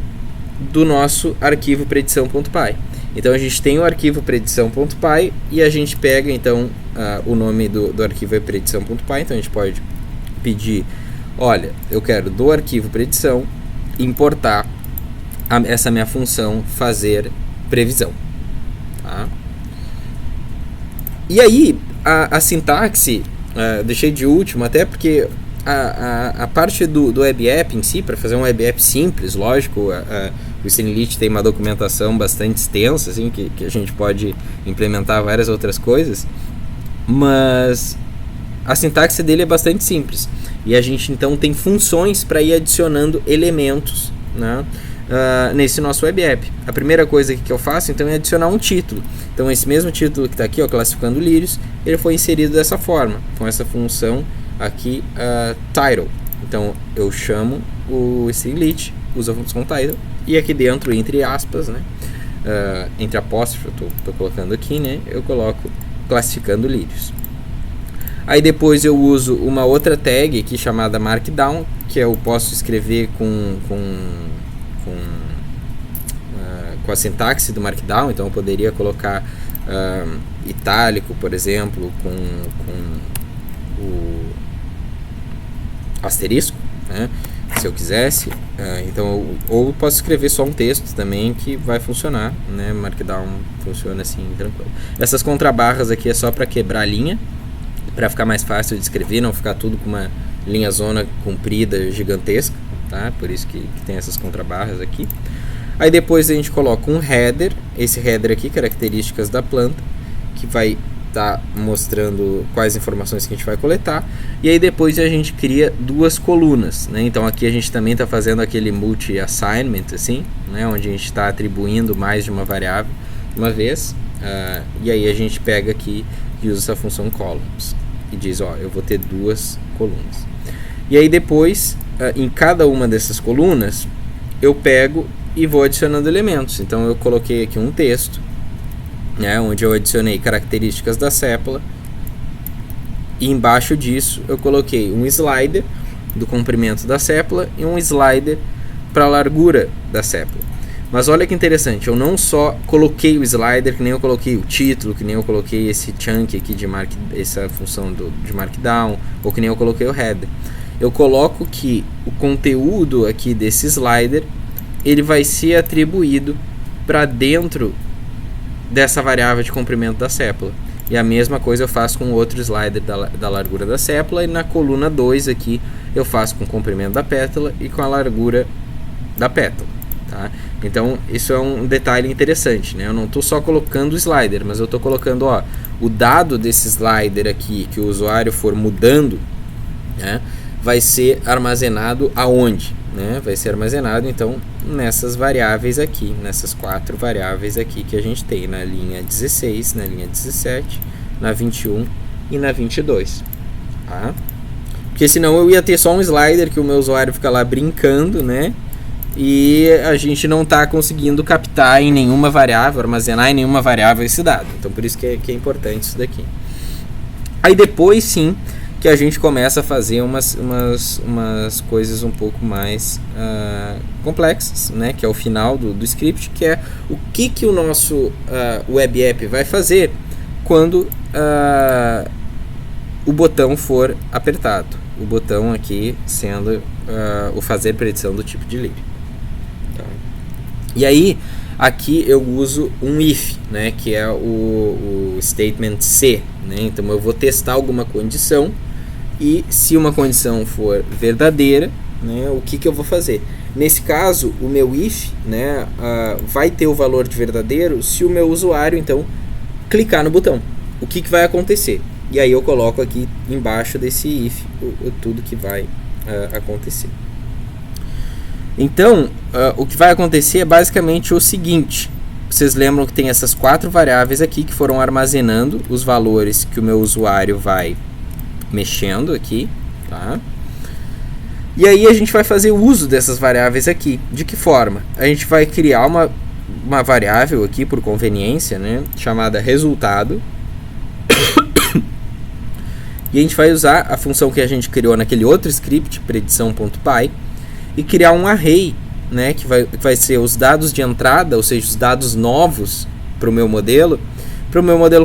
do nosso arquivo predição.py. Então a gente tem o arquivo predição.py e a gente pega então o nome do arquivo é predição.py, então a gente pode pedir, olha, eu quero do arquivo predição importar essa minha função fazer previsão, tá? E aí a sintaxe deixei de último, até porque a parte do web app em si, para fazer um web app simples, lógico, o Streamlit tem uma documentação bastante extensa, assim, que a gente pode implementar várias outras coisas, mas a sintaxe dele é bastante simples. E a gente então tem funções para ir adicionando elementos, né, nesse nosso web app. A primeira coisa que eu faço então é adicionar um título. Então esse mesmo título que está aqui, ó, classificando lírios, ele foi inserido dessa forma, com essa função aqui, title. Então eu chamo o Streamlit, uso a função title, e aqui dentro, entre aspas, né, entre apóstrofo, eu estou colocando aqui, né, eu coloco classificando lírios. Aí depois eu uso uma outra tag aqui chamada markdown, que eu posso escrever com a sintaxe do markdown. Então eu poderia colocar itálico, por exemplo, com o asterisco, né, se eu quisesse. Ou posso escrever só um texto também, que vai funcionar, né, markdown funciona assim, tranquilo. Essas contrabarras aqui é só para quebrar a linha, para ficar mais fácil de escrever, não ficar tudo com uma linha zona comprida, gigantesca, tá? Por isso que tem essas contrabarras aqui. Aí depois a gente coloca um header, esse header aqui, características da planta, que vai estar mostrando quais informações que a gente vai coletar. E aí depois a gente cria duas colunas, né? Então aqui a gente também está fazendo aquele multi-assignment, assim, né? Onde a gente está atribuindo mais de uma variável uma vez. E aí a gente pega aqui e usa essa função columns e diz, ó, eu vou ter duas colunas. E aí depois, em cada uma dessas colunas, eu pego e vou adicionando elementos. Então eu coloquei aqui um texto, né, onde eu adicionei características da sépala, e embaixo disso eu coloquei um slider do comprimento da sépala e um slider para a largura da sépala. Mas olha que interessante, eu não só coloquei o slider, que nem eu coloquei o título, que nem eu coloquei esse chunk aqui essa função de markdown, ou que nem eu coloquei o header. Eu coloco que o conteúdo aqui desse slider, ele vai ser atribuído para dentro dessa variável de comprimento da sépala. E a mesma coisa eu faço com o outro slider da largura da sépala, e na coluna 2 aqui eu faço com o comprimento da pétala e com a largura da pétala. Tá? Então isso é um detalhe interessante, né? Eu não estou só colocando o slider, mas eu estou colocando, ó, o dado desse slider aqui que o usuário for mudando, né, vai ser armazenado aonde? Né? Vai ser armazenado então nessas variáveis aqui, nessas 4 variáveis aqui que a gente tem na linha 16, na linha 17, na 21 e na 22. Tá? Porque senão eu ia ter só um slider que o meu usuário fica lá brincando, né? E a gente não está conseguindo captar em nenhuma variável, armazenar em nenhuma variável esse dado. Então por isso que é importante isso daqui. Aí depois sim que a gente começa a fazer umas coisas um pouco mais complexas, né? Que é o final do script, que é o que o nosso web app vai fazer quando o botão for apertado. O botão aqui sendo o fazer predição do tipo de lírio. E aí, aqui eu uso um if, né, que é o statement C, né? Então eu vou testar alguma condição, e se uma condição for verdadeira, né, o que eu vou fazer? Nesse caso, o meu if, né, vai ter o valor de verdadeiro se o meu usuário então clicar no botão. O que vai acontecer? E aí eu coloco aqui embaixo desse if tudo que vai acontecer. Então, o que vai acontecer é basicamente o seguinte. Vocês lembram que tem essas 4 variáveis aqui que foram armazenando os valores que o meu usuário vai mexendo aqui, tá? E aí a gente vai fazer uso dessas variáveis aqui. De que forma? A gente vai criar uma variável aqui por conveniência, né, chamada resultado. E a gente vai usar a função que a gente criou naquele outro script, predição.py, e criar um array, né, que vai ser os dados de entrada, ou seja, os dados novos para o meu modelo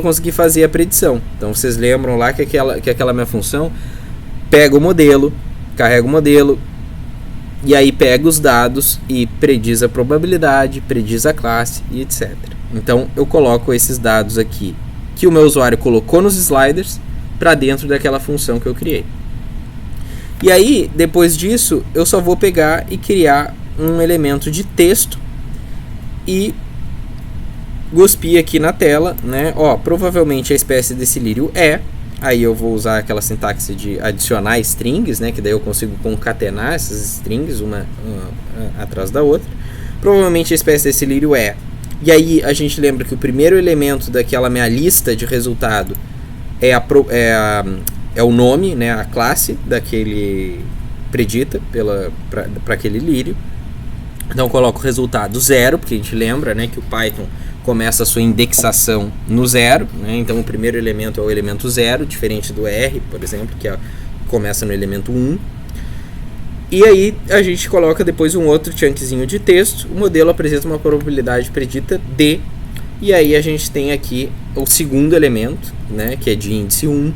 conseguir fazer a predição. Então vocês lembram lá que aquela minha função pega o modelo, carrega o modelo, e aí pega os dados e prediz a probabilidade, prediz a classe e etc. Então eu coloco esses dados aqui que o meu usuário colocou nos sliders para dentro daquela função que eu criei. E aí, depois disso, eu só vou pegar e criar um elemento de texto e cuspir aqui na tela, né? Ó, provavelmente a espécie desse lírio é. Aí eu vou usar aquela sintaxe de adicionar strings, né? Que daí eu consigo concatenar essas strings uma atrás da outra. Provavelmente a espécie desse lírio é. E aí a gente lembra que o primeiro elemento daquela minha lista de resultado é o nome, né? A classe daquele predita para aquele lírio. Então eu coloco o resultado 0, porque a gente lembra, né, que o Python começa a sua indexação no 0, né? Então o primeiro elemento é o elemento 0, diferente do R, por exemplo, que começa no elemento 1. E aí a gente coloca depois um outro chunkzinho de texto. O modelo apresenta uma probabilidade predita D. E aí a gente tem aqui o segundo elemento, né, que é de índice 1,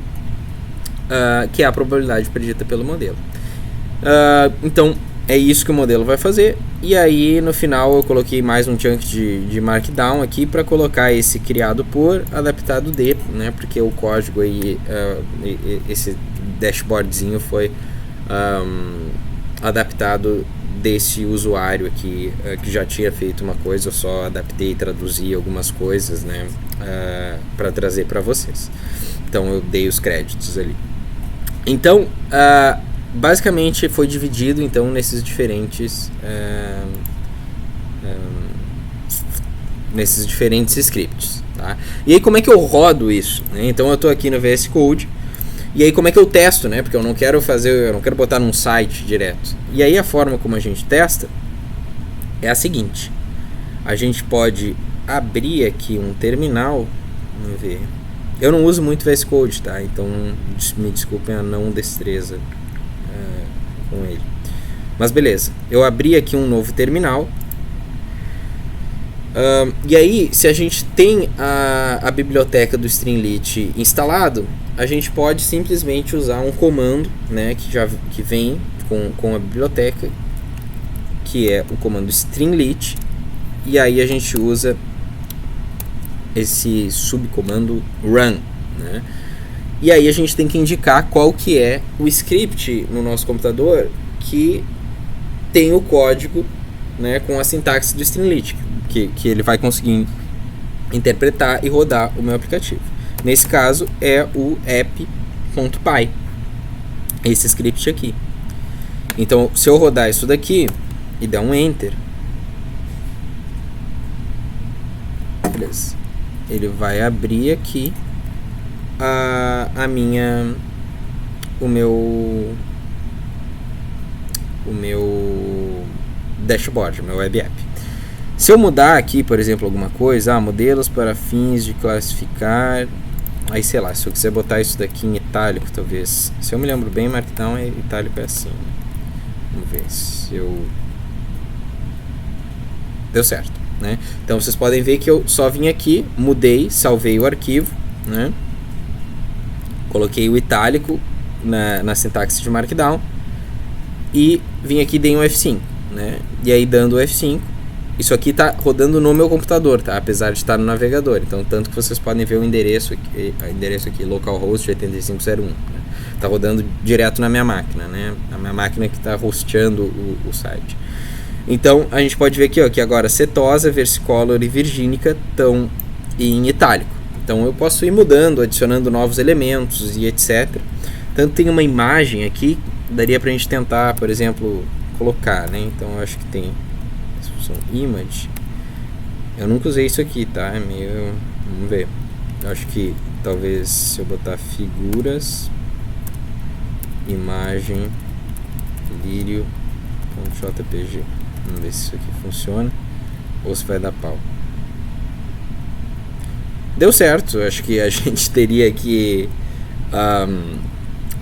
que é a probabilidade predita pelo modelo. Então é isso que o modelo vai fazer. E aí no final eu coloquei mais um chunk de markdown aqui para colocar esse criado por adaptado D, né, porque o código aí, esse dashboardzinho foi adaptado desse usuário aqui, que já tinha feito uma coisa. Eu só adaptei e traduzi algumas coisas, né, para trazer para vocês. Então eu dei os créditos ali. Então basicamente foi dividido então nesses diferentes scripts, tá? E aí como é que eu rodo isso, né? Então eu estou aqui no VS Code. E aí como é que eu testo, né? Porque eu não quero botar num site direto. E aí a forma como a gente testa é a seguinte: a gente pode abrir aqui um terminal. Vamos ver. Eu não uso muito VS Code, tá? Então me desculpem a não destreza com ele. Mas beleza, eu abri aqui um novo terminal. E aí, se a gente tem a biblioteca do Streamlit instalado, a gente pode simplesmente usar um comando, né, que vem com a biblioteca, que é o comando Streamlit. E aí a gente usa esse subcomando run, né? E aí a gente tem que indicar qual que é o script no nosso computador que tem o código, né, com a sintaxe do Streamlit, que ele vai conseguir interpretar e rodar o meu aplicativo. Nesse caso é o app.py, esse script aqui. Então se eu rodar isso daqui e der um enter, beleza, ele vai abrir aqui o meu dashboard, o meu web app. Se eu mudar aqui, por exemplo, alguma coisa, modelos para fins de classificar, aí sei lá, se eu quiser botar isso daqui em itálico, talvez, se eu me lembro bem, Markdown itálico é assim. Vamos ver se eu... Deu certo, né? Então vocês podem ver que eu só vim aqui, mudei, salvei o arquivo, né? Coloquei o itálico na sintaxe de Markdown e vim aqui e dei um F5, né? E aí dando o F5, isso aqui está rodando no meu computador, tá? Apesar de estar no navegador. Então, tanto que vocês podem ver o endereço aqui, localhost 8501. Né? Tá rodando direto na minha máquina, né? A minha máquina que está hosteando o site. Então, a gente pode ver aqui, ó, que agora setosa, versicolor e virgínica estão em itálico. Então, eu posso ir mudando, adicionando novos elementos e etc. Tanto tem uma imagem aqui, daria pra gente tentar, por exemplo, colocar, né? Então, eu acho que tem image. Eu nunca usei isso aqui, tá? É meio... Vamos ver. Eu acho que talvez se eu botar figuras, imagem, lírio.jpg. Vamos ver se isso aqui funciona ou se vai dar pau. Deu certo. Eu acho que a gente teria que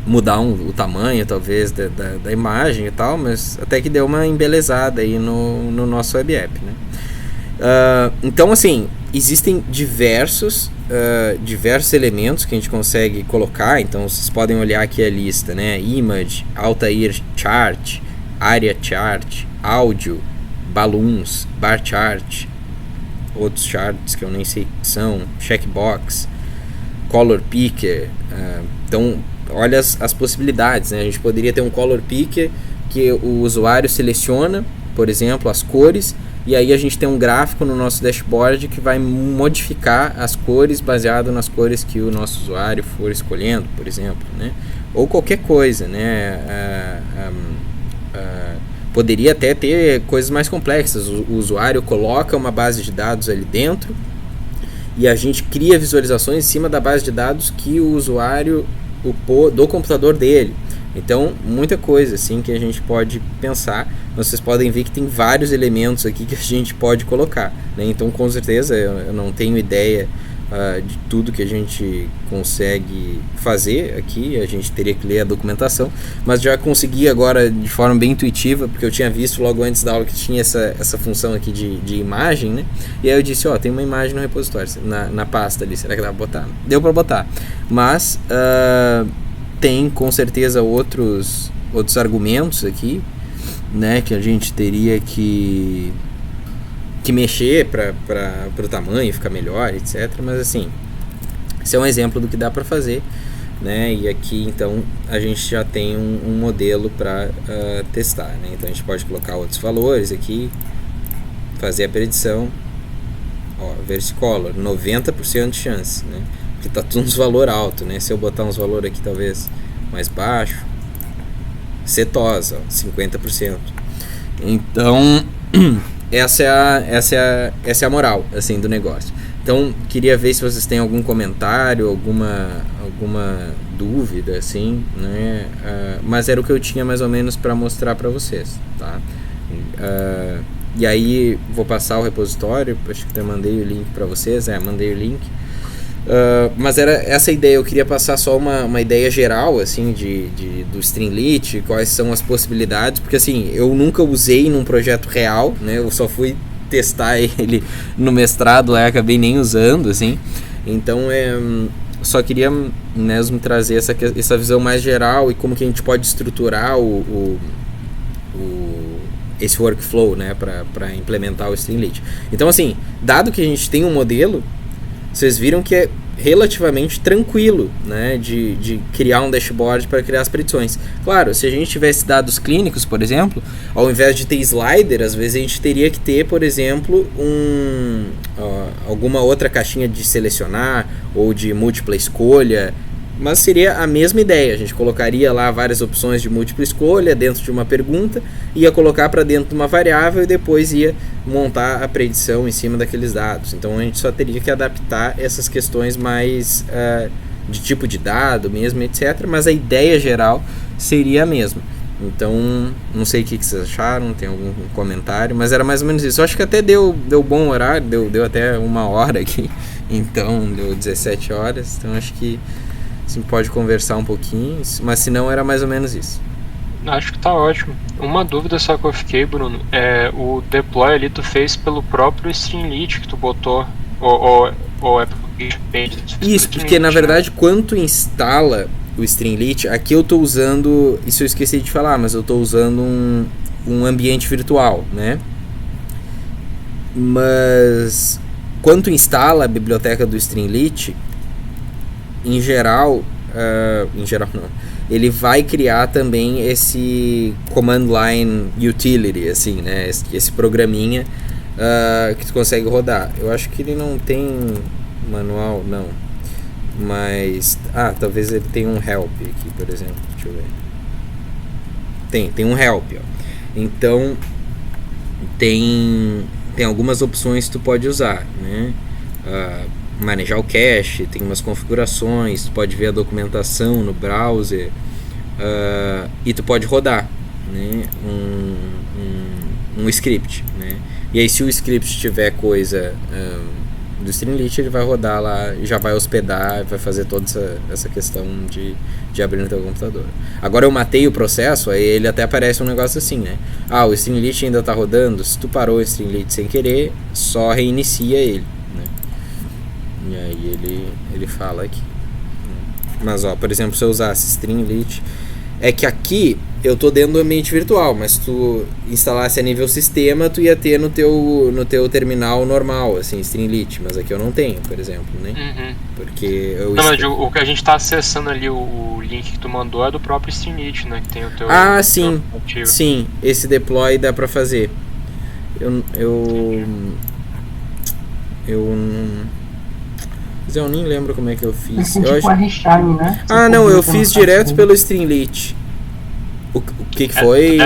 mudar o tamanho, talvez, da imagem e tal, mas até que deu uma embelezada aí no nosso web app, né? Então, assim, existem diversos elementos que a gente consegue colocar. Então, vocês podem olhar aqui a lista, né? Image, Altair Chart, Area Chart, Áudio, Balloons, Bar Chart, outros charts que eu nem sei que são, Checkbox, Color Picker. Então, olha as possibilidades, né? A gente poderia ter um Color Picker que o usuário seleciona, por exemplo, as cores, e aí a gente tem um gráfico no nosso dashboard que vai modificar as cores baseado nas cores que o nosso usuário for escolhendo, por exemplo, né? Ou qualquer coisa, né? Poderia até ter coisas mais complexas. O usuário coloca uma base de dados ali dentro e a gente cria visualizações em cima da base de dados que o usuário upou do computador dele. Então, muita coisa assim que a gente pode pensar. Vocês podem ver que tem vários elementos aqui que a gente pode colocar, né? Então, com certeza, eu não tenho ideia de tudo que a gente consegue fazer aqui. A gente teria que ler a documentação, mas já consegui agora de forma bem intuitiva, porque eu tinha visto logo antes da aula que tinha essa função aqui de imagem, né? E aí eu disse, tem uma imagem no repositório, na pasta ali, será que dá pra botar? Deu pra botar, mas tem com certeza outros argumentos aqui, né, que a gente teria que mexer para o tamanho ficar melhor, etc. Mas assim, esse é um exemplo do que dá para fazer, né? E aqui então a gente já tem um modelo para testar, né? Então a gente pode colocar outros valores aqui, fazer a predição, Versicolor, 90% de chance, né? Porque tá tudo uns valor alto, né? Se eu botar uns valor aqui talvez mais baixo, cetosa, 50%. Então essa é a moral, assim, do negócio. Então, queria ver se vocês têm algum comentário, alguma dúvida, assim, né? Mas era o que eu tinha mais ou menos para mostrar para vocês, tá? E aí, vou passar o repositório, acho que eu mandei o link para vocês, mandei o link. Mas era essa ideia, eu queria passar só uma ideia geral, assim, do Streamlit, quais são as possibilidades, porque assim, eu nunca usei num projeto real, né, eu só fui testar ele no mestrado lá, acabei nem usando, assim, então só queria mesmo trazer essa visão mais geral e como que a gente pode estruturar esse workflow, né, para implementar o Streamlit. Então assim, dado que a gente tem um modelo, vocês viram que é relativamente tranquilo, né, de criar um dashboard para criar as predições. Claro, se a gente tivesse dados clínicos, por exemplo, ao invés de ter slider, às vezes a gente teria que ter, por exemplo, alguma outra caixinha de selecionar ou de múltipla escolha, mas seria a mesma ideia. A gente colocaria lá várias opções de múltipla escolha dentro de uma pergunta, ia colocar para dentro de uma variável e depois ia montar a predição em cima daqueles dados. Então a gente só teria que adaptar essas questões mais de tipo de dado mesmo, etc. Mas a ideia geral seria a mesma. Então, não sei o que vocês acharam, tem algum comentário, mas era mais ou menos isso. Eu acho que até deu bom horário, deu até 1 hora aqui, então deu 17 horas, então acho que assim, pode conversar um pouquinho, mas se não era mais ou menos isso. Acho que tá ótimo. Uma dúvida só que eu fiquei, Bruno, o deploy ali tu fez pelo próprio Streamlit que tu botou, ou é pelo GitHub? Isso, porque na verdade quando tu instala o Streamlit, aqui eu tô usando, isso eu esqueci de falar, mas eu tô usando um ambiente virtual, né? Mas quando tu instala a biblioteca do Streamlit, em geral não, ele vai criar também esse command line utility, assim, né, esse programinha que tu consegue rodar. Eu acho que ele não tem manual, não, mas talvez ele tenha um help aqui, por exemplo, deixa eu ver. Tem um help, ó. Então tem algumas opções que tu pode usar, né? Manejar o cache, tem umas configurações, tu pode ver a documentação no browser, e tu pode rodar, né, um script, né? E aí se o script tiver coisa do Streamlit, ele vai rodar lá, já vai hospedar, vai fazer toda essa questão de abrir no teu computador. Agora eu matei o processo, aí ele até aparece um negócio assim, né? O Streamlit ainda tá rodando, se tu parou o Streamlit sem querer, só reinicia ele, né? E aí ele fala aqui. Mas por exemplo, se eu usasse Streamlit, é que aqui eu tô dentro do ambiente virtual, mas se tu instalasse a nível sistema, tu ia ter no teu terminal normal, assim, Streamlit, mas aqui eu não tenho, por exemplo, né? Uhum. Porque eu... Não, mas o que a gente tá acessando ali, o link que tu mandou é do próprio Streamlit, né? Que tem o teu... sim, teu sim, esse deploy dá pra fazer. Mas eu nem lembro como é que eu fiz. Tipo R-Shine, né? Não, eu fiz direto pelo Streamlit. O que foi?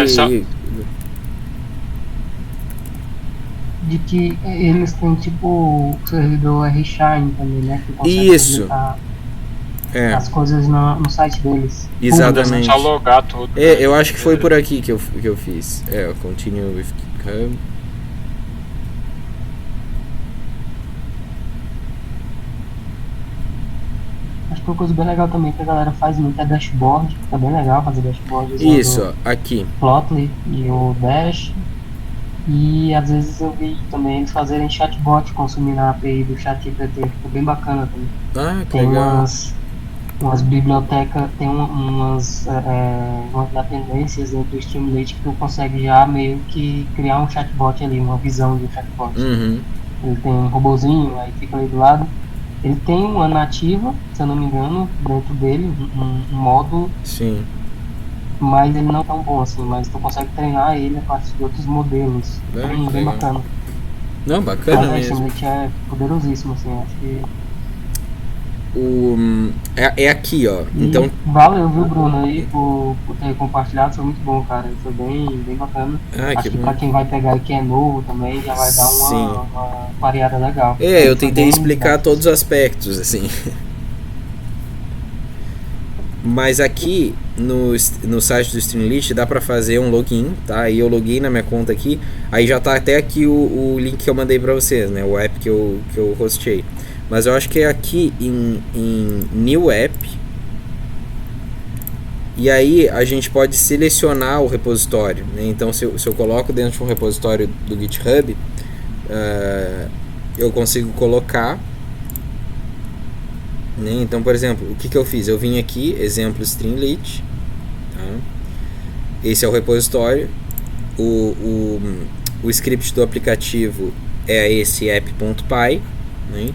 De que eles têm tipo o servidor R-Shine também, né? Que Isso. As coisas no site deles. Exatamente. Só logar tudo. Eu acho que foi por aqui que eu fiz. Continue with GitHub. Acho que uma coisa bem legal também que a galera faz muito é dashboard, que é bem legal fazer dashboard usando Isso, aqui. Plotly e o Dash. E às vezes eu vi também eles fazerem chatbot consumindo a API do ChatGPT, ficou bem bacana também. Que tem legal. umas bibliotecas, tem umas dependências dentro do Streamlit que tu consegue já meio que criar um chatbot ali, uma visão de um chatbot. Uhum. Ele tem um robozinho, aí fica ali do lado. Ele tem uma nativa, se eu não me engano, dentro dele, um módulo. Sim. Mas ele não é tão bom assim, mas tu consegue treinar ele a partir de outros modelos. Bem bacana. Não, bacana mesmo. O Streamlit é poderosíssimo, assim, acho que... É aqui, ó. Então... Valeu, viu, Bruno, aí por ter compartilhado, foi muito bom, cara. Foi bem bacana. Acho que pra quem vai pegar e que é novo também, já vai dar uma variada legal. Eu tentei explicar todos os aspectos, assim. Mas aqui no site do Streamlit dá pra fazer um login, tá? Aí eu loguei na minha conta aqui, aí já tá até aqui o link que eu mandei pra vocês, né? O app que eu hostei. Mas eu acho que é aqui em New App. E aí a gente pode selecionar o repositório, né? Então se eu coloco dentro de um repositório do GitHub, eu consigo colocar, né? Então, por exemplo, o que eu fiz? Eu vim aqui, exemplo Streamlit, tá? Esse é o repositório. O script do aplicativo é esse app.py, né?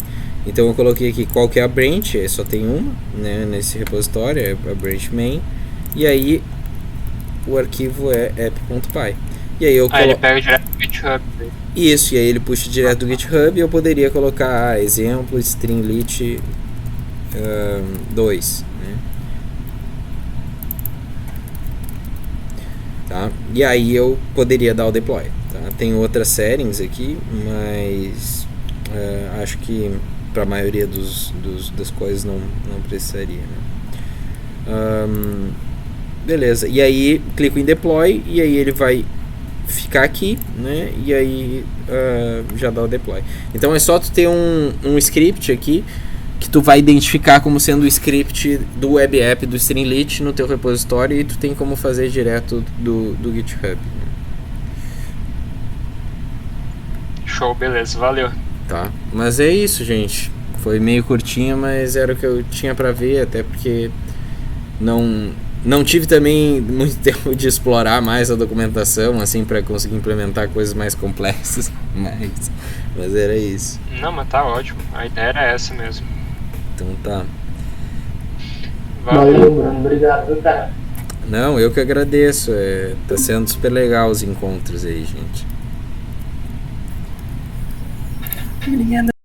Então eu coloquei aqui qual que é a branch, só tem uma, né, nesse repositório, é a branch main, e aí o arquivo é app.py. E aí ele pega direto do GitHub. Isso, e aí ele puxa direto do GitHub e eu poderia colocar exemplo Streamlit 2, né? Tá? E aí eu poderia dar o deploy, tá? Tem outras settings aqui, mas acho que para a maioria das coisas não precisaria, né? Beleza, e aí clico em deploy e aí ele vai ficar aqui, né? E aí já dá o deploy. Então é só tu ter um script aqui que tu vai identificar como sendo o script do web app do Streamlit no teu repositório, e tu tem como fazer direto do GitHub. Show, beleza, valeu. Tá, mas é isso, gente. Foi meio curtinho, mas era o que eu tinha pra ver, até porque não tive também muito tempo de explorar mais a documentação, assim, pra conseguir implementar coisas mais complexas, mas era isso. Não, mas tá ótimo, a ideia era essa mesmo. Então tá. Valeu, Bruno, obrigado, cara. Não, eu que agradeço, tá sendo super legal os encontros aí, gente. Obrigada.